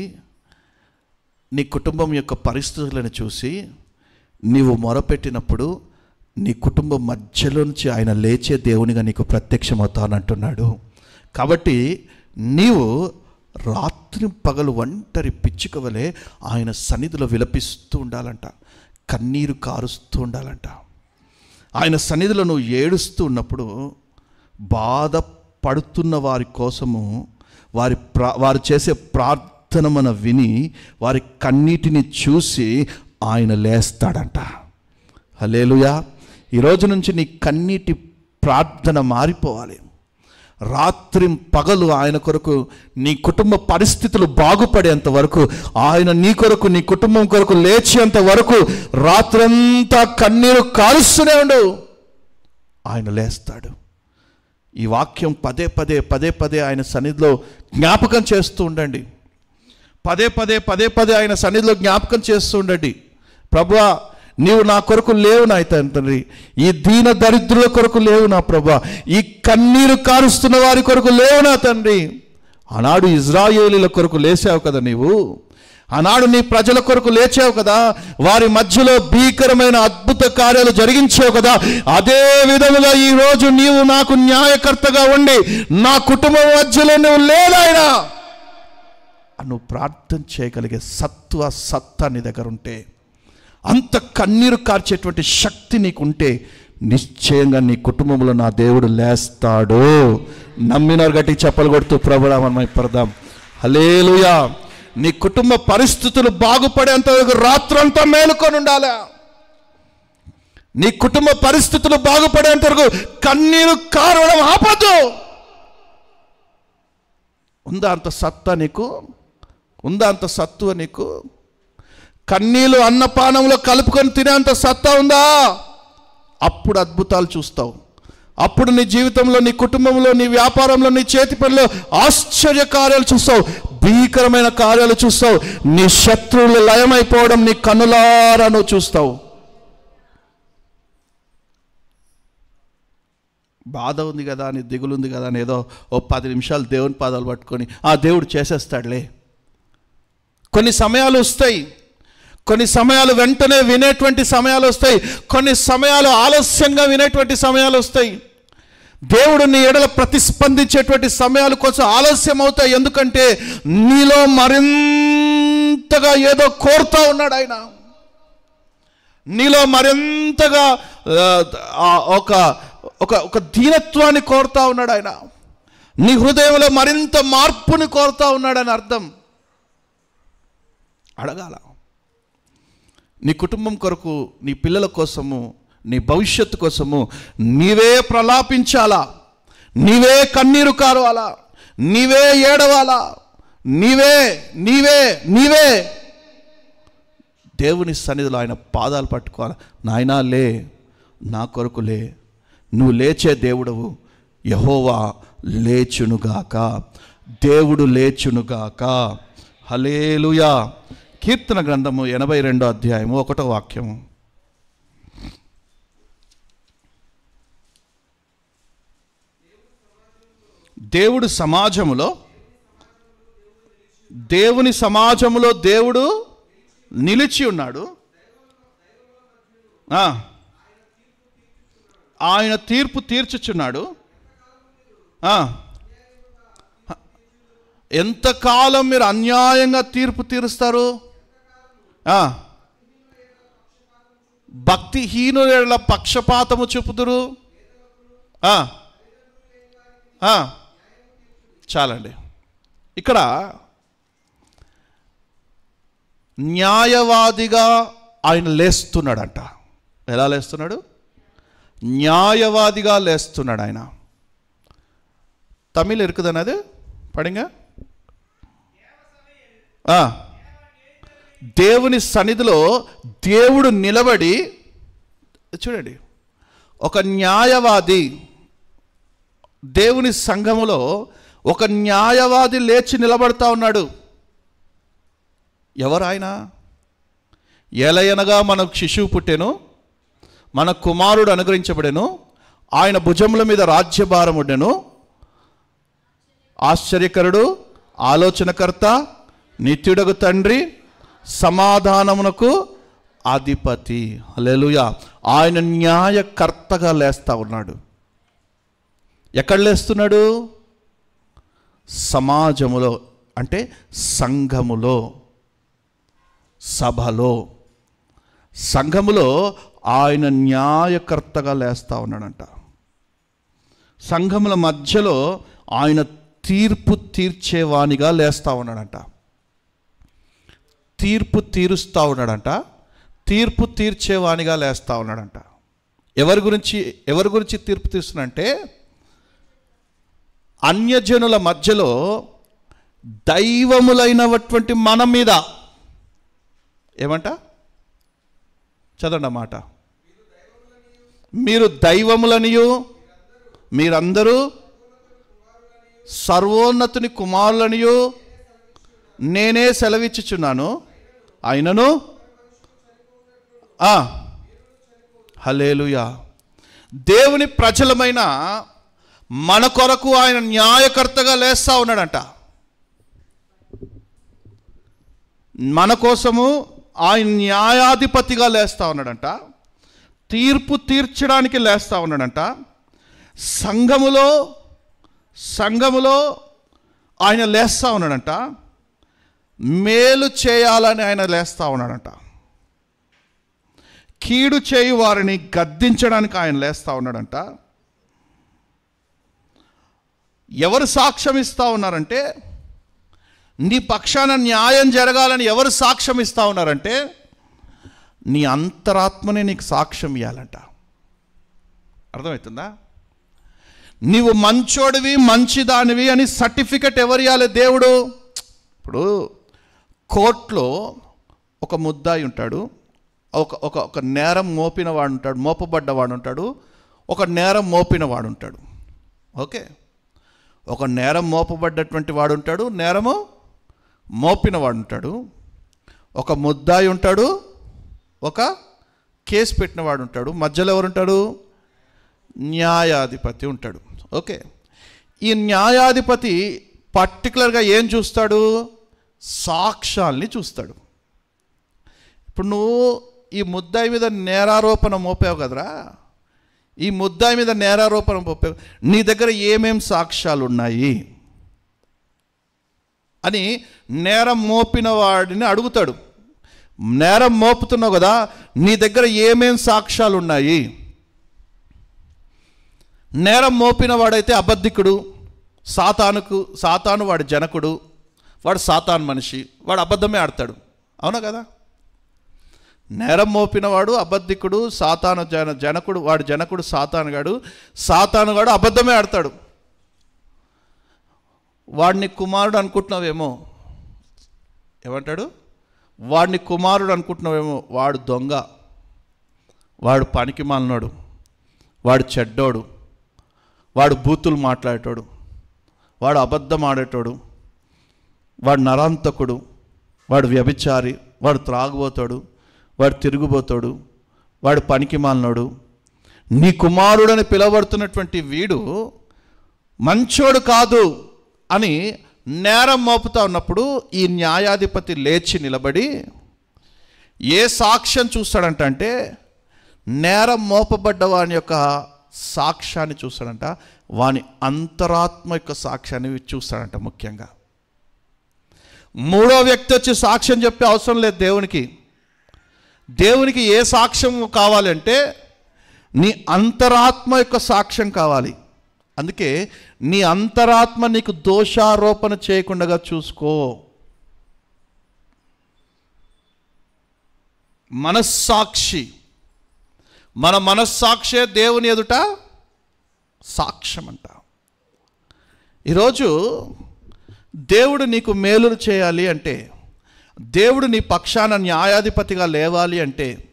నీ కుటుంబం యొక్క పరిస్థితులను చూసి నీవు మొరపెట్టినప్పుడు నీ కుటుంబం మధ్యలో నుంచి ఆయన లేచే దేవునిగా నీకు ప్రత్యక్షమవుతానంటున్నాడు. కాబట్టి నీవు రాత్రి పగలు ఒంటరి పిచ్చుక వలె ఆయన సన్నిధిలో విలపిస్తూ ఉండాలంట, కన్నీరు కారుస్తూ ఉండాలంట. ఆయన సన్నిధిలో నువ్వు ఏడుస్తూ ఉన్నప్పుడు బాధపడుతున్న వారి కోసము వారు చేసే ప్రార్థన మన విని వారి కన్నీటిని చూసి ఆయన లేస్తాడంట. హల్లెలూయా. ఈరోజు నుంచి నీ కన్నీటి ప్రార్థన మారిపోవాలి. రాత్రి పగలు ఆయన కొరకు, నీ కుటుంబ పరిస్థితులు బాగుపడేంత వరకు, ఆయన నీ కొరకు, నీ కుటుంబం కొరకు లేచేంత వరకు రాత్రంతా కన్నీరు కారుస్తూనే ఉండు. ఆయన లేస్తాడు. ఈ వాక్యం పదే పదే పదే పదే ఆయన సన్నిధిలో జ్ఞాపకం చేస్తూ ఉండండి. పదే పదే పదే పదే ఆయన సన్నిధిలో జ్ఞాపకం చేస్తూ ఉండండి. ప్రభువా, నీవు నా కొరకు లేవు నా తండ్రి, ఈ దీన దరిద్రుల కొరకు లేవు నా ప్రభువా, ఈ కన్నీరు కారుస్తున్న వారి కొరకు లేవు నా తండ్రి. ఆనాడు ఇజ్రాయేలీల కొరకు లేచావు కదా నీవు, ఆనాడు నీ ప్రజల కొరకు లేచావు కదా, వారి మధ్యలో భీకరమైన అద్భుత కార్యాలు జరిగించావు కదా. అదే విధముగా ఈరోజు నీవు నాకు న్యాయకర్తగా ఉండి నా కుటుంబం మధ్యలో నువ్వు లేనాయనా నువ్వు ప్రార్థన చేయగలిగే సత్తా నీ దగ్గర ఉంటే, అంత కన్నీరు కార్చేటువంటి శక్తి నీకుంటే, నిశ్చయంగా నీ కుటుంబంలో నా దేవుడు లేస్తాడు. నమ్మినారు గట్టి చెప్పలు కొడుతూ ప్రభునామమై పడదాం. హల్లెలూయా. నీ కుటుంబ పరిస్థితులు బాగుపడేంత వరకు రాత్రంతా మేలుకొని ఉండాలా. నీ కుటుంబ పరిస్థితులు బాగుపడేంత వరకు కన్నీరు కారడం ఆపదు. ఉందా అంత సత్తా నీకు? ఉందా అంత సత్తువ నీకు? కన్నీళ్ళు అన్నపానంలో కలుపుకొని తినేంత సత్తా ఉందా? అప్పుడు అద్భుతాలు చూస్తావు. అప్పుడు నీ జీవితంలో, నీ కుటుంబంలో, నీ వ్యాపారంలో, నీ చేతి పనిలో ఆశ్చర్య కార్యాలు చూస్తావు, భీకరమైన కార్యాలు చూస్తావు. నీ శత్రువులు లయమైపోవడం నీ కన్నులారా నువ్వు చూస్తావు. బాధ ఉంది కదా అని, దిగులు ఉంది కదా అని ఏదో ఓ 10 నిమిషాలు దేవుని పాదాలు పట్టుకొని ఆ దేవుడు చేసేస్తాడులే. కొన్ని సమయాలు వస్తాయి, కొన్ని సమయాలు వెంటనే వినేటువంటి సమయాలు వస్తాయి, కొన్ని సమయాలు ఆలస్యంగా వినేటువంటి సమయాలు వస్తాయి. దేవుడు నీ ఎడల ప్రతిస్పందించేటువంటి సమయాలు కొంచెం ఆలస్యం అవుతాయి. ఎందుకంటే నీలో మరింతగా ఏదో కోరుతా ఉన్నాడు ఆయన. నీలో మరింతగా ఒక దీనత్వాన్ని కోరుతా ఉన్నాడు ఆయన. నీ హృదయంలో మరింత మార్పుని కోరుతా ఉన్నాడని అర్థం. అడగాల. నీ కుటుంబం కొరకు, నీ పిల్లల కోసము, నీ భవిష్యత్తు కోసము నీవే ప్రలాపించాలా, నీవే కన్నీరు కారవాలా, నీవే ఏడవాలా, నీవే నీవే నీవే దేవుని సన్నిధిలో ఆయన పాదాలు పట్టుకోవాలి. నాయనా లే, నా కొరకు లే, నువ్వు లేచే దేవుడవు. యెహోవా లేచునుగాక, దేవుడు లేచునుగాక. హల్లెలూయా. కీర్తన గ్రంథము 82వ అధ్యాయము 1వ వాక్యము. దేవుని సమాజములో దేవుడు నిలిచి ఉన్నాడు. ఆయన తీర్పు తీర్చుచున్నాడు. ఎంతకాలం మీరు అన్యాయంగా తీర్పు తీరుస్తారు? భక్తిహీనుల పక్షపాతము చూపుదురు. చాలండి. ఇక్కడ న్యాయవాదిగా ఆయన లేస్తున్నాడంట. ఎలా లేస్తున్నాడు? న్యాయవాదిగా లేస్తున్నాడు ఆయన. తమిళ్ ఇరుకుదన్నది పడింగా. దేవుని సన్నిధిలో దేవుడు నిలబడి, చూడండి, ఒక న్యాయవాది, దేవుని సంఘములో ఒక న్యాయవాది లేచి నిలబడతా ఉన్నాడు. ఎవరు ఆయన? ఎలయనగా మనకు శిశువు పుట్టెను, మన కుమారుడు అనుగ్రహించబడెను, ఆయన భుజముల మీద రాజ్యభారం ఉండెను, ఆశ్చర్యకరుడు, ఆలోచనకర్త, నిత్యుడగు తండ్రి, సమాధానమునకు అధిపతి. హల్లెలూయా. ఆయన న్యాయకర్తగా లేస్తా ఉన్నాడు. ఎక్కడ లేస్తున్నాడు? సమాజములో, అంటే సంఘములో, సభలో, సంఘములో ఆయన న్యాయకర్తగా లేస్తా ఉన్నాడంట. సంఘముల మధ్యలో ఆయన తీర్పు తీర్చేవానిగా లేస్తా ఉన్నాడంట. తీర్పు తీరుస్తూ ఉన్నాడంట. తీర్పు తీర్చేవానిగా లేస్తా ఉన్నాడంట. ఎవరి గురించి తీర్పు తీరుస్తున్నంటే, అన్యజనుల మధ్యలో దైవములైనటువంటి మన మీద ఏమంట? చదవండి అన్నమాట. మీరు దైవములనియు మీరందరూ సర్వోన్నతుని కుమారులనియు నేనే సెలవిచ్చుచున్నాను. అయినను హల్లెలూయా. దేవుని ప్రజలమైన మన కొరకు ఆయన న్యాయకర్తగా లేస్తా ఉన్నాడంట. మన కోసము ఆయన న్యాయాధిపతిగా లేస్తా ఉన్నాడంట. తీర్పు తీర్చడానికి లేస్తా ఉన్నాడంట. సంఘములో ఆయన లేస్తా ఉన్నాడంట. మేలు చేయాలని ఆయన లేస్తా ఉన్నాడంట. కీడు చేయు వారిని గద్దించడానికి ఆయన లేస్తా ఉన్నాడంట. ఎవరు సాక్ష్యం ఇస్తూ ఉన్నారంటే, నీ పక్షాన న్యాయం జరగాలని ఎవరు సాక్ష్యం ఇస్తూ ఉన్నారంటే, నీ అంతరాత్మనే నీకు సాక్ష్యం ఇవ్వాలంట. అర్థమవుతుందా? నీవు మంచోడివి మంచిదానివి అని సర్టిఫికెట్ ఎవరు ఇవ్వాలి? దేవుడు. ఇప్పుడు కోర్టులో ఒక ముద్దాయి ఉంటాడు, ఒక నేరం మోపినవాడు ఉంటాడు, మోపబడ్డవాడు ఉంటాడు, ఒక నేరం మోపినవాడు ఉంటాడు. ఓకే, ఒక నేరం మోపబడ్డటువంటి వాడు ఉంటాడు, నేరము మోపినవాడు ఉంటాడు. ఒక ముద్దాయి ఉంటాడు, ఒక కేసు పెట్టినవాడు ఉంటాడు. మధ్యలో ఎవరు ఉంటాడు? న్యాయాధిపతి ఉంటాడు. ఓకే, ఈ న్యాయాధిపతి పర్టికులర్గా ఏం చూస్తాడు? సాక్ష్యాల్ని చూస్తాడు. ఇప్పుడు నువ్వు ఈ ముద్దాయి మీద నేరారోపణ మోపావు కదరా, ఈ ముద్దాయి మీద నేరారోపణ మోపావు, నీ దగ్గర ఏమేం సాక్ష్యాలు ఉన్నాయి అని నేరం మోపిన వాడిని అడుగుతాడు. నేరం మోపుతున్నావు కదా, నీ దగ్గర ఏమేం సాక్ష్యాలు ఉన్నాయి? నేరం మోపిన వాడైతే అబద్ధికుడు, సాతాను వాడి జనకుడు, వాడు సాతాను మనిషి, వాడు అబద్ధమే ఆడతాడు. అవునా కదా? నేరం మోపినవాడు అబద్ధికుడు, సాతాను జనకుడు, వాడు జనకుడు సాతానుగాడు అబద్ధమే ఆడతాడు. వాడిని కుమారుడు అనుకుంటున్నావేమో. ఏమంటాడు? వాడిని కుమారుడు అనుకుంటున్నావేమో. వాడు దొంగ, వాడు పనికి మాలినోడు, వాడు చెడ్డోడు, వాడు బూతులు మాట్లాడేటోడు, వాడు అబద్ధం ఆడేటోడు, వాడు నరాంతకుడు, వాడు వ్యభిచారి, వాడు త్రాగుబోతాడు, వాడు తిరుగుబోతాడు, వాడు పనికి మాలినోడు. నీ కుమారుడని పిలువబడుతున్నటువంటి వీడు మంచోడు కాదు అని నేరం మోపుతా ఉన్నప్పుడు ఈ న్యాయాధిపతి లేచి నిలబడి ఏ సాక్ష్యం చూస్తాడంటే, నేరం మోపబడ్డ వాని యొక్క సాక్ష్యాన్ని చూస్తాడంట. వాని అంతరాత్మ యొక్క సాక్ష్యాన్ని చూస్తాడంట. ముఖ్యంగా మూడో వ్యక్తి వచ్చి సాక్ష్యం చెప్పే అవసరం లేదు దేవునికి. దేవునికి ఏ సాక్ష్యం కావాలంటే నీ అంతరాత్మ యొక్క సాక్ష్యం కావాలి. అందుకే నీ అంతరాత్మ నీకు దోషారోపణ చేయకుండా చూసుకో. మనస్సాక్షి, మన మనస్సాక్షే దేవుని ఎదుట సాక్ష్యం అంట. ఈరోజు దేవుడు నీకు మేలులు చేయాలి అంటే, దేవుడు నీ పక్షాన న్యాయాధిపతిగా లేవాలి అంటే,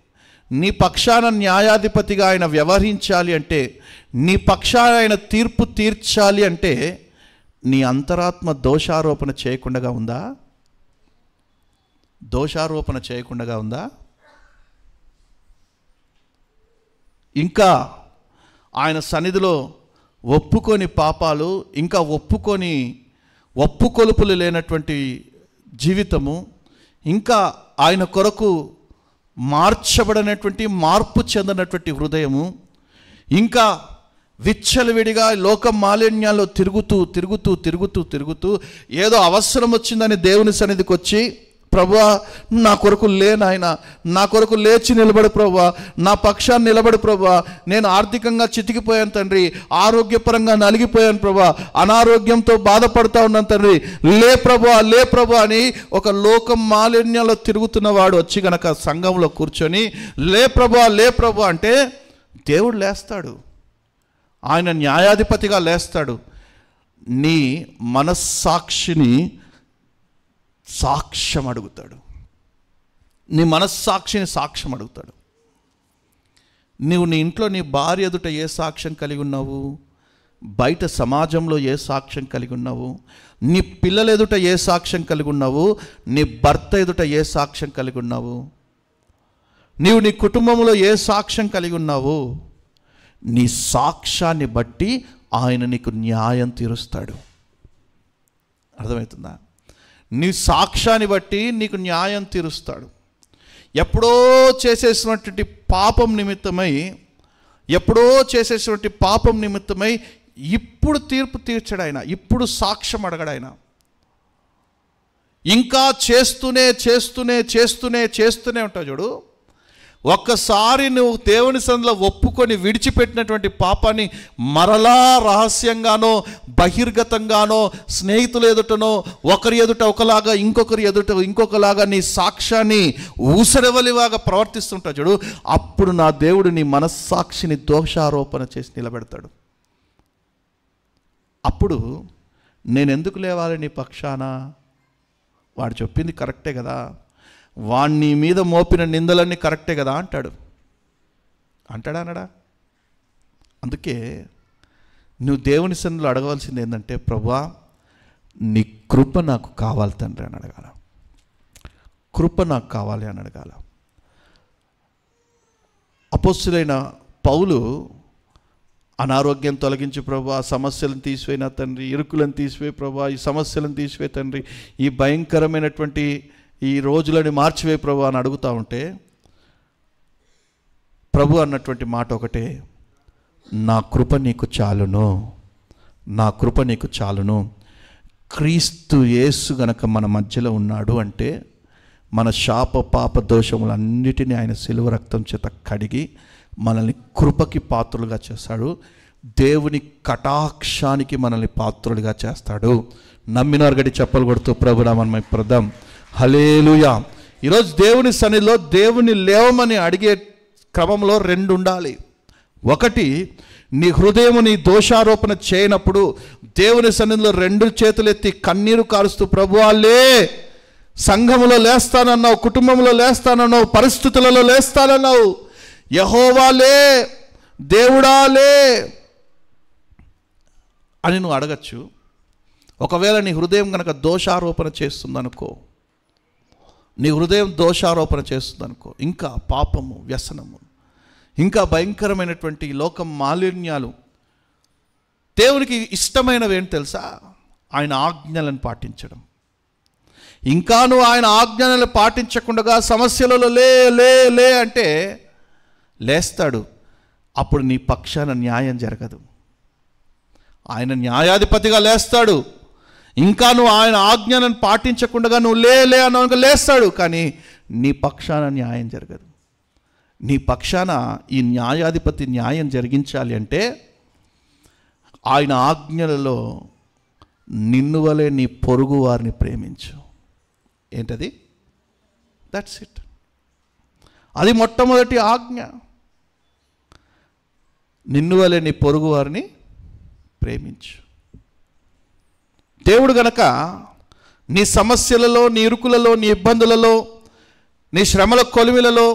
నీ పక్షాన న్యాయాధిపతిగా ఆయన వ్యవహరించాలి అంటే, నీ పక్షాన ఆయన తీర్పు తీర్చాలి అంటే, నీ అంతరాత్మ దోషారోపణ చేయకుండా ఉందా? దోషారోపణ చేయకుండా ఉందా? ఇంకా ఆయన సన్నిధిలో ఒప్పుకొని పాపాలు, ఇంకా ఒప్పుకొలుపులు లేనటువంటి జీవితము, ఇంకా ఆయన కొరకు మార్చబడినటువంటి, మార్పు చెందినటువంటి హృదయము, ఇంకా విచ్చలవిడిగా లోక మాలిన్యాల్లో తిరుగుతూ ఏదో అవసరం వచ్చిందని దేవుని సన్నిధికి వచ్చి, ప్రభువా నా కొరకు నాయన, నా కొరకు లేచి నిలబడు ప్రభువా, నా పక్షాన్ని నిలబడు ప్రభువా, నేను ఆర్థికంగా చితికిపోయాను తండ్రి, ఆరోగ్యపరంగా నలిగిపోయాను ప్రభువా, అనారోగ్యంతో బాధపడుతూ ఉన్నాను తండ్రి, లే ప్రభువా అని ఒక లోకం మాలిన్యంలో తిరుగుతున్నవాడు వచ్చి గనక సంఘంలో కూర్చొని లే ప్రభువా అంటే దేవుడు లేస్తాడు. ఆయన న్యాయాధిపతిగా లేస్తాడు. నీ మనస్సాక్షిని సాక్ష్యం అడుగుతాడు. నీ మనస్సాక్షిని సాక్ష్యం అడుగుతాడు. నువ్వు నీ ఇంట్లో నీ భార్య ఎదుట ఏ సాక్ష్యం కలిగి ఉన్నావు? బయట సమాజంలో ఏ సాక్ష్యం కలిగి ఉన్నావు? నీ పిల్లల ఎదుట ఏ సాక్ష్యం కలిగి ఉన్నావు? నీ భర్త ఎదుట ఏ సాక్ష్యం కలిగి ఉన్నావు? నీవు నీ కుటుంబంలో ఏ సాక్ష్యం కలిగి ఉన్నావు? నీ సాక్ష్యాన్ని బట్టి ఆయన నీకు న్యాయం తీరుస్తాడు. అర్థమవుతుందా? నీ సాక్ష్యాన్ని బట్టి నీకు న్యాయం తీరుస్తాడు. ఎప్పుడో చేసేసినటువంటి పాపం నిమిత్తమై ఇప్పుడు తీర్పు తీర్చడాయన, ఇప్పుడు సాక్ష్యం అడగడాయన. ఇంకా చేస్తూనే ఉంటావు చూడు. ఒక్కసారి నువ్వు దేవుని సన్నిధిలో ఒప్పుకొని విడిచిపెట్టినటువంటి పాపాన్ని మరలా రహస్యంగానో బహిర్గతంగానో స్నేహితుల ఎదుటనో ఒకరి ఎదుట ఒకలాగా ఇంకొకరి ఎదుట ఇంకొకలాగా నీ సాక్ష్యాన్ని ఊసరవలిలాగా ప్రవర్తిస్తుంటా చూడు. అప్పుడు నా దేవుడు నీ మనస్సాక్షిని దోషారోపణ చేసి నిలబెడతాడు. అప్పుడు నేను ఎందుకు లేవాలి నీ పక్షాన? వాడు చెప్పింది కరెక్టే కదా, వాణ్ణి మీద మోపిన నిందలన్నీ కరెక్టే కదా అంటాడా అనడా? అందుకే నువ్వు దేవుని సన్నిధిలో అడగవలసింది ఏంటంటే, ప్రభువా నీ కృప నాకు కావాలి తండ్రి అని అడగాల. కృప నాకు కావాలి అని అడగాల. అపోస్తులైన పౌలు అనారోగ్యం తొలగించి ప్రభువా, సమస్యలను తీసివేయి నా తండ్రి, ఇరుకులను తీసివేయి ప్రభువా, ఈ సమస్యలను తీసివేయి తండ్రి, ఈ భయంకరమైనటువంటి ఈ రోజులని మార్చివే ప్రభు అని అడుగుతూ ఉంటే ప్రభు అన్నటువంటి మాట ఒకటే, నా కృప నీకు చాలును. క్రీస్తు యేసు గనక మన మధ్యలో ఉన్నాడు అంటే మన శాప పాప దోషములన్నిటినీ ఆయన శిలువ రక్తం చేత కడిగి మనల్ని కృపకి పాత్రులుగా చేస్తాడు. దేవుని కటాక్షానికి మనల్ని పాత్రులుగా చేస్తాడు. నమ్మినారు గడి చెప్పలు కొడుతూ ప్రభు నామమున ప్రదం హల్లెలూయా. ఈరోజు దేవుని సన్నిధిలో దేవుని లేవమని అడిగే క్రమంలో రెండు ఉండాలి. ఒకటి, నీ హృదయం నీ దోషారోపణ చేయనప్పుడు దేవుని సన్నిధిలో రెండు చేతులెత్తి కన్నీరు కారుస్తూ ప్రభువాలే, సంఘములో లేస్తానన్నావు, కుటుంబంలో లేస్తానన్నావు, పరిస్థితులలో లేస్తానన్నావు, యెహోవాలే, దేవుడాలే అని నువ్వు అడగచ్చు. ఒకవేళ నీ హృదయం కనుక దోషారోపణ చేస్తుందనుకో, ఇంకా పాపము, వ్యసనము, ఇంకా భయంకరమైనటువంటి లోక మాలిన్యాలు, దేవునికి ఇష్టమైనవి ఏంటి తెలుసా? ఆయన ఆజ్ఞలను పాటించడం. ఇంకా నువ్వు ఆయన ఆజ్ఞలను పాటించకుండా సమస్యలలో లే అంటే లేస్తాడు. అప్పుడు నీ పక్షాన న్యాయం జరగదు. ఆయన న్యాయాధిపతిగా లేస్తాడు. ఇంకా నువ్వు ఆయన ఆజ్ఞలను పాటించకుండా నువ్వు లే అన్నావు లేస్తాడు, కానీ నీ పక్షాన న్యాయం జరగదు. నీ పక్షాన ఈ న్యాయాధిపతి న్యాయం జరిగించాలి అంటే ఆయన ఆజ్ఞలలో నిన్ను వలె నీ పొరుగు వారిని ప్రేమించు. ఏంటది? That's it. అది మొట్టమొదటి ఆజ్ఞ. నిన్ను వలె నీ పొరుగు వారిని ప్రేమించు. దేవుడు గనక నీ సమస్యలలో, నీ ఇరుకులలో, నీ ఇబ్బందులలో, నీ శ్రమల కొలిమిలలో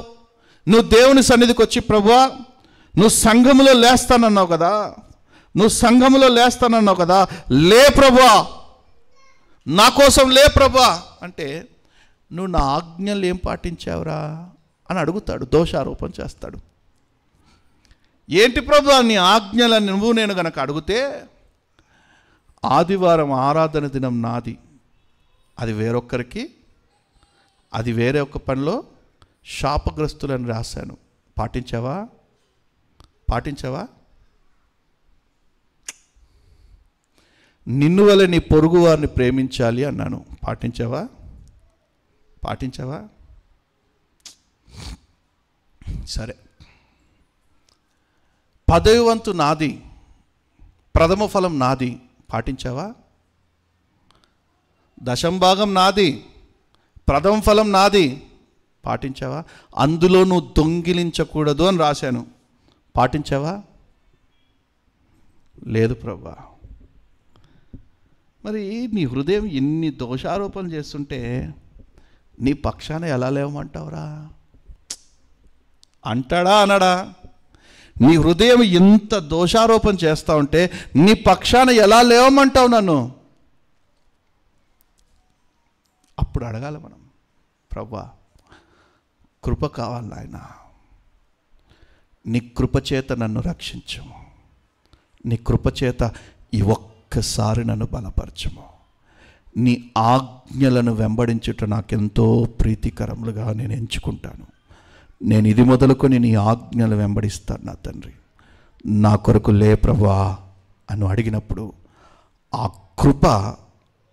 నువ్వు దేవుని సన్నిధికి వచ్చి, ప్రభువా నువ్వు సంఘములో లేస్తానన్నావు కదా, లే ప్రభువా, నా కోసం లే ప్రభువా అంటే నువ్వు నా ఆజ్ఞలు ఏం పాటించావురా అని అడుగుతాడు, దోషారోపణ చేస్తాడు. ఏంటి ప్రభువా నీ ఆజ్ఞలను నువ్వు నేను గనక అడిగితే, ఆదివారం ఆరాధన దినం నాది, అది వేరొక్కరికి, అది వేరే ఒక్క పనిలో శాపగ్రస్తులని రాశాను, పాటించావా? నిన్ను వలె నీ పొరుగు వారిని ప్రేమించాలి అన్నాను, పాటించావా? సరే, 10వ వంతు నాది, ప్రథమ ఫలం నాది, పాటించావా? 10వ భాగం నాది, ప్రథమ ఫలం నాది, పాటించావా? అందులో నువ్వు దొంగిలించకూడదు అని రాశాను, పాటించావా? లేదు ప్రభువా. మరి నీ హృదయం ఎన్ని దోషారోపణలు చేస్తుంటే నీ పక్షాన ఎలా లేవమంటావురా? అంటాడా అనడా? నీ హృదయం ఇంత దోషారోపణ చేస్తూ ఉంటే నీ పక్షాన ఎలా లేవమంటావు నన్ను? అప్పుడు అడగాలి మనం, ప్రభువా కృప కావాలి నాయన, నీ కృపచేత నన్ను రక్షించము, నీ కృపచేత ఈ ఒక్కసారి నన్ను బలపరచము, నీ ఆజ్ఞలను వెంబడించుట నాకెంతో ప్రీతికరములుగా నేను ఎంచుకుంటాను, నేను ఇది మొదలుకొని నీ ఆజ్ఞలు వెంబడిస్తాను నా తండ్రి, నా కొరకు లే ప్రభువా అని అడిగినప్పుడు ఆ కృప,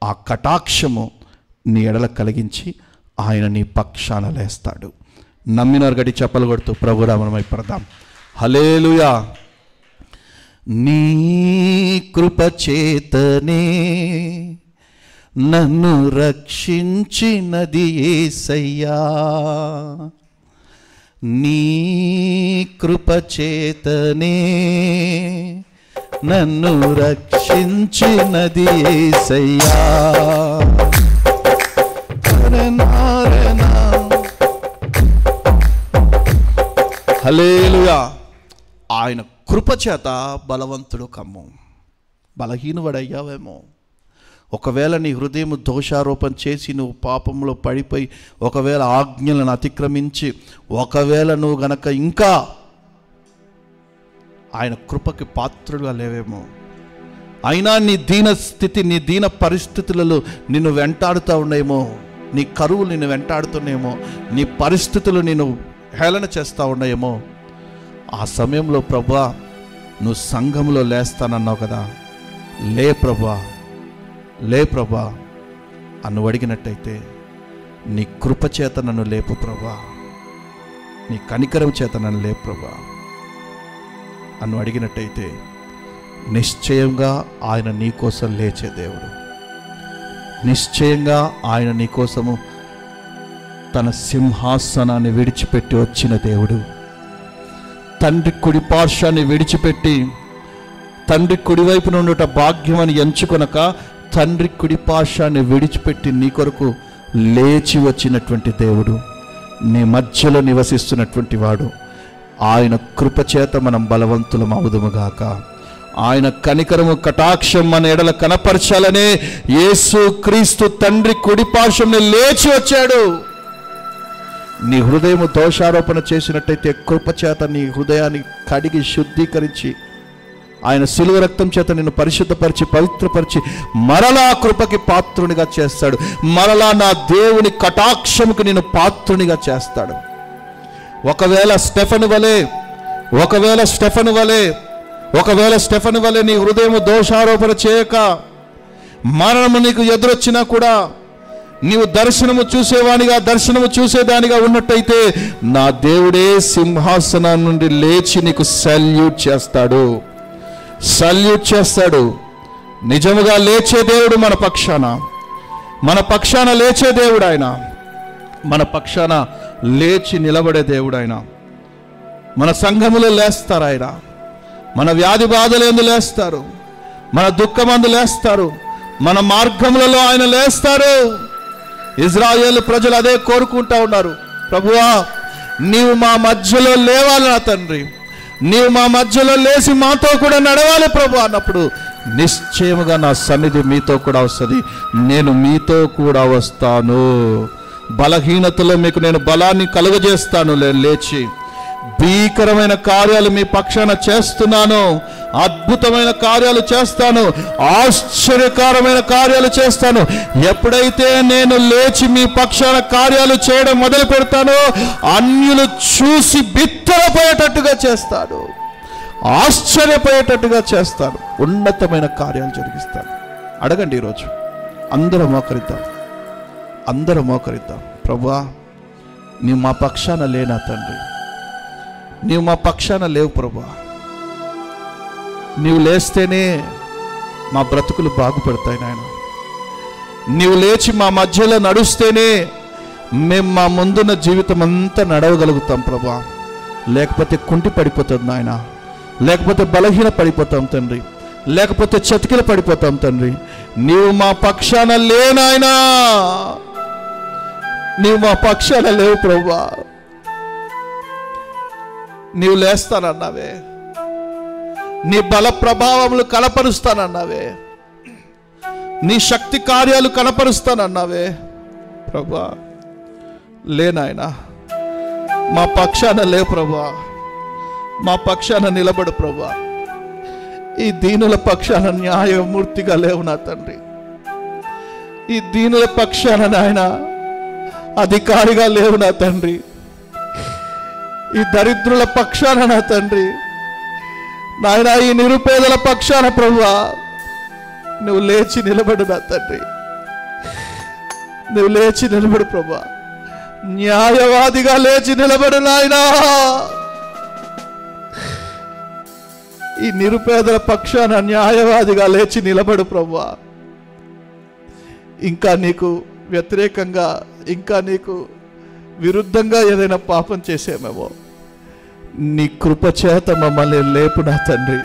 ఆ కటాక్షము నీ ఎడల కలిగించి ఆయన నీ పక్షాన లేస్తాడు. నమ్మినారు గడి చెప్పలు కొడుతూ ప్రభు రామనమై పడదాం. హల్లెలూయా. నీ కృపచేతనే నన్ను రక్షించినది యేసయ్యా, నీ కృపచేతనే నన్ను రక్షించినది యేసయ్యా. హల్లెలూయా. ఆయన కృపచేత బలవంతుడు కమ్ము. బలహీనవాడయ్యావేమో, ఒకవేళ నీ హృదయం దోషారోపణ చేసి నువ్వు పాపంలో పడిపోయి, ఒకవేళ ఆజ్ఞలను అతిక్రమించి, ఒకవేళ నువ్వు గనక ఇంకా ఆయన కృపకి పాత్రుడుగా లేవేమో, అయినా నీ దీన స్థితి, నీ దీన పరిస్థితులలో నిన్ను వెంటాడుతూ ఉన్నాయేమో, నీ కరువులు నిన్ను వెంటాడుతున్నాయేమో, నీ పరిస్థితులు నిన్ను హేళన చేస్తూ ఉన్నాయేమో, ఆ సమయంలో ప్రభువా నువ్వు సంఘంలో లేస్తానన్నావు కదా, లే ప్రభువా, లే ప్రభువా అన్ను అడిగినట్టయితే, నీ కృపచేత నన్ను లేపు ప్రభువా, నీ కనికరం చేత నన్ను లేపు ప్రభువా అన్ను అడిగినట్టయితే, నిశ్చయంగా ఆయన నీకోసం లేచే దేవుడు, నిశ్చయంగా ఆయన నీకోసము తన సింహాసనాన్ని విడిచిపెట్టి వచ్చిన దేవుడు, తండ్రి కుడి పార్శ్వాన్ని విడిచిపెట్టి తండ్రి కుడివైపు నుండుట భాగ్యమని ఎంచుకొనక తండ్రి కుడి పార్శ్వాన్ని విడిచిపెట్టి నీ కొరకు లేచి వచ్చినటువంటి దేవుడు, నీ మధ్యలో నివసిస్తున్నటువంటి వాడు. ఆయన కృపచేత మనం బలవంతులం అవుదుముగాక. ఆయన కనికరము కటాక్షం మన ఎడల కనపరచాలనే యేసు క్రీస్తు తండ్రి కుడి పార్శ్వంలో లేచి వచ్చాడు. నీ హృదయము దోషారోపణ చేసినట్టయితే కృపచేత నీ హృదయాన్ని కడిగి శుద్ధీకరించి ఆయన శిలువ రక్తం చేత నిన్ను పరిశుద్ధపరిచి పవిత్రపరిచి మరలా కృపకి పాత్రునిగా చేస్తాడు. మరలా నా దేవుని కటాక్షముకు నిన్ను పాత్రునిగా చేస్తాడు. ఒకవేళ స్టెఫను వలె నీ హృదయము దోషారోపణ చేయక మరణము నీకు ఎదురొచ్చినా కూడా నీవు దర్శనము చూసేదానిగా ఉన్నట్టయితే నా దేవుడే సింహాసనం నుండి లేచి నీకు సల్యూట్ చేస్తాడు. నిజముగా లేచే దేవుడు మన పక్షాన లేచే దేవుడు ఆయన, మన పక్షాన లేచి నిలబడే దేవుడు ఆయన. మన సంఘములో లేస్తారు ఆయన, మన వ్యాధి బాధలందు లేస్తారు, మన దుఃఖమందు లేస్తారు, మన మార్గములలో ఆయన లేస్తారు. ఇజ్రాయేలు ప్రజలు అదే కోరుకుంటా ఉన్నారు. ప్రభువా నీవు మా మధ్యలో లేవాలి నా తండ్రి, నీవు మా మధ్యలో లేచి మాతో కూడా నడవాలి ప్రభు అన్నప్పుడు నిశ్చయముగా నా సన్నిధి మీతో కూడా వస్తుంది, నేను మీతో కూడా వస్తాను. బలహీనతలో మీకు నేను బలాన్ని కలుగజేస్తాను. లేచి భీకరమైన కార్యాలు మీ పక్షాన చేస్తున్నాను, అద్భుతమైన కార్యాలు చేస్తాను, ఆశ్చర్యకరమైన కార్యాలు చేస్తాను. ఎప్పుడైతే నేను లేచి మీ పక్షాన కార్యాలు చేయడం మొదలు పెడతానో అన్యులు చూసి బిత్తరపోయేటట్టుగా చేస్తాను, ఆశ్చర్యపోయేటట్టుగా చేస్తాను, ఉన్నతమైన కార్యాలు జరిగిస్తాను. అడగండి ఈరోజు అందరూ మోకరిద్దాం. ప్రభువా నీవు మా పక్షాన లేనా తండ్రి, నీవు మా పక్షాన లేవు ప్రభువా, నీవు లేస్తేనే మా బ్రతుకులు బాగుపడతాయి నాయన. నీవు లేచి మా మధ్యలో నడుస్తేనే మేము మా ముందున్న జీవితం అంతా నడవగలుగుతాం ప్రభువా. లేకపోతే కుంటి పడిపోతుంది నాయన, లేకపోతే బలహీన పడిపోతాం తండ్రి, లేకపోతే చతికిల పడిపోతాం తండ్రి. నీవు మా పక్షాన లేనాయనా, నీవు మా పక్షాన లేవు ప్రభువా. నీవు లేస్తానన్నావే, నీ బల ప్రభావములు కనపరుస్తానన్నావే, నీ శక్తి కార్యాలు కనపరుస్తానన్నావే ప్రభువా. లేనాయనా, మా పక్షాన లే ప్రభువా, మా పక్షాన నిలబడు ప్రభువా. ఈ దీనుల పక్షాన న్యాయమూర్తిగా లేవు నా తండ్రి. ఈ దీనుల పక్షాన నాయన అధికారిగా లేవు నా తండ్రి. ఈ దరిద్రుల పక్షాన నా తండ్రి, నాయన ఈ నిరుపేదల పక్షాన ప్రభువా నువ్వు లేచి నిలబడు నా తండ్రి. నువ్వు లేచి నిలబడు ప్రభువా, న్యాయవాదిగా లేచి నిలబడు నాయనా. ఈ నిరుపేదల పక్షాన న్యాయవాదిగా లేచి నిలబడు ప్రభువా. ఇంకా నీకు వ్యతిరేకంగా, ఇంకా నీకు విరుద్ధంగా ఏదైనా పాపం చేసేమేమో, నీ కృప చేత మమ్మల్ని లేపు నా తండ్రి.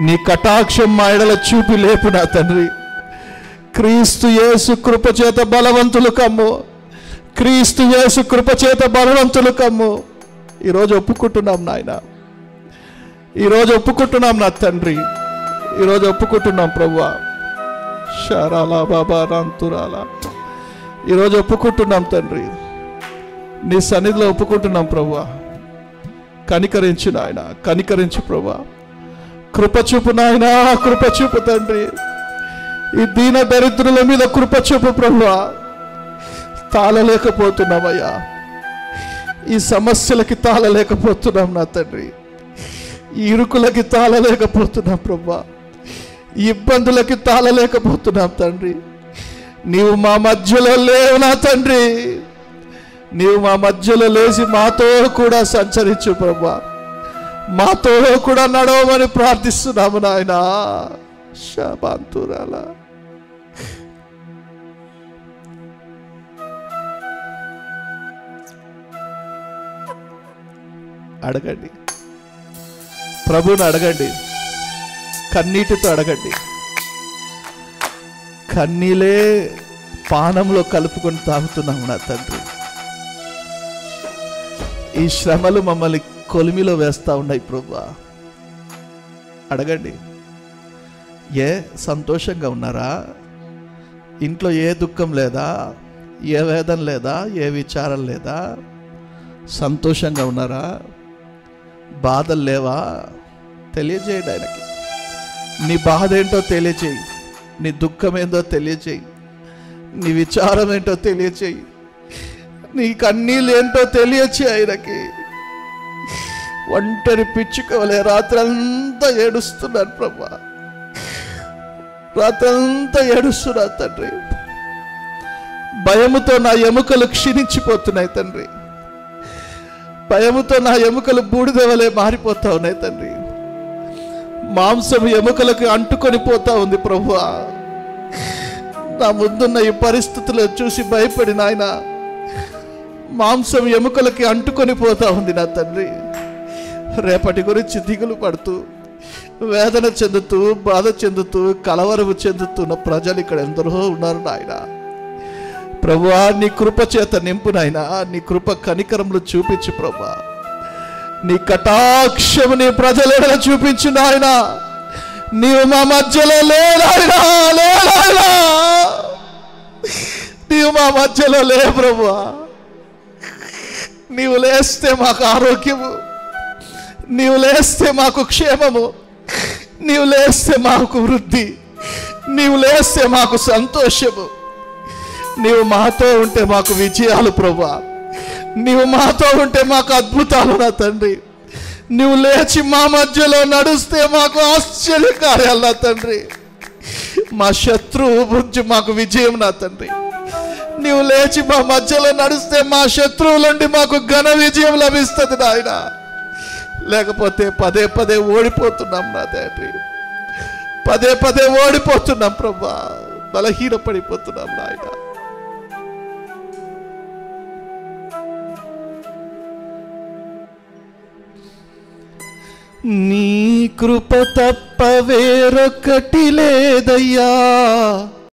నీ కటాక్షం మా ఎడల చూపి లేపు నా తండ్రి. క్రీస్తు యేసు కృప చేత బలవంతులు కమ్ము, క్రీస్తు యేసు కృప చేత బలవంతులు కమ్ము. ఈరోజు ఒప్పుకుంటున్నాం నాయన, ఈరోజు ఒప్పుకుంటున్నాం నా తండ్రి, ఈరోజు ఒప్పుకుంటున్నాం ప్రభువా. షారాలా బాబా రాంతురాలా, ఈరోజు ఒప్పుకుంటున్నాం తండ్రి, నీ సన్నిధిలో ఒప్పుకుంటున్నాం ప్రభువా. కనికరించు నాయన, కనికరించు ప్రభువా. కృపచూపు నాయన, కృపచూపు తండ్రి. ఈ దీన దరిద్రుల మీద కృపచూపు ప్రభువా. తాళలేకపోతున్నామయ్యా, ఈ సమస్యలకి తాళలేకపోతున్నాం నా తండ్రి. ఈ ఇరుకులకి తాళలేకపోతున్నాం ప్రభువా. ఈ ఇబ్బందులకి తాళలేకపోతున్నాం తండ్రి. నీవు మా మధ్యలో లేవు నా తండ్రి. నీవు మా మధ్యలో లేచి మాతో కూడా సంచరించు ప్రభువా. మాతో కూడా నడవమని ప్రార్థిస్తున్నాము నాయన. శాబాంతురాలా, అడగండి ప్రభువుని, అడగండి, కన్నీటితో అడగండి. కన్నీలే పానంలో కలుపుకొని తాగుతున్నాము నా తండ్రి. ఈ శ్రమలు మమ్మల్ని కొలిమిలో వేస్తా ఉన్నాయి ప్రభువా. అడగండి. ఏ సంతోషంగా ఉన్నారా? ఇంట్లో ఏ దుఃఖం లేదా, ఏ వేదన లేదా, ఏ విచారం లేదా? సంతోషంగా ఉన్నారా? బాధలు లేవా? తెలియజేయండి ఆయనకి. నీ బాధ ఏంటో తెలియచేయి, నీ దుఃఖం ఏంటో తెలియచేయి, నీ విచారం ఏంటో తెలియచేయి, నీ కన్నీళ్ళు ఏంటో తెలియచేయి ఆయనకి. ఒంటరి పిచ్చుకోలే రాత్రంతా ఏడుస్తున్నాను ప్రభా, రాత్రంతా ఏడుస్తున్నా తండ్రి. భయముతో నా ఎముకలు క్షీణించిపోతున్నాయి తండ్రి. భయముతో నా ఎముకలు బూడిదవలే మారిపోతా ఉన్నాయి తండ్రి. మాంసం ఎముకలకు అంటుకొని పోతా ఉంది ప్రభువా. నా ముందున్న ఈ పరిస్థితులు చూసి భయపడి నాయన మాంసం ఎముకలకి అంటుకొని పోతా ఉంది నా తండ్రి. రేపటి గురించి దిగులు పడుతూ, వేదన చెందుతూ, బాధ చెందుతూ, కలవరము చెందుతున్న ప్రజలు ఇక్కడ ఎందరో ఉన్నారు నాయన. ప్రభువా, నీ కృప చేత నింపు నాయన. నీ కృప కనికరములు చూపించు ప్రభువా. నీ కటాక్షము నీ ప్రజల చూపించు నాయన. నీవు మా మధ్యలో లేనాయనా, లేనాయనా, నీవు మా మధ్యలో లే ప్రభువా. నీవు లేస్తే మాకు ఆరోగ్యము, నీవు లేస్తే మాకు క్షేమము, నీవు లేస్తే మాకు వృద్ధి, నీవు లేస్తే మాకు సంతోషము. నీవు మాతో ఉంటే మాకు విజయాలు ప్రభువా. నీవు మాతో ఉంటే మాకు అద్భుతాలు నా తండ్రి. నువ్వు లేచి మా మధ్యలో నడుస్తే మాకు ఆశ్చర్య కార్యాలు నా తండ్రి. మా శత్రువు గురించి మాకు విజయం నా తండ్రి. నువ్వు లేచి మా మధ్యలో నడిస్తే మా శత్రువుల నుండి మాకు ఘన విజయం లభిస్తుంది నాయన. లేకపోతే పదే పదే ఓడిపోతున్నాం నా తండ్రి, పదే పదే ఓడిపోతున్నాం ప్రభా, బలహీనపడిపోతున్నాం నాయన. నీ కృప తప్ప వేరొకటి లేదయ్యా,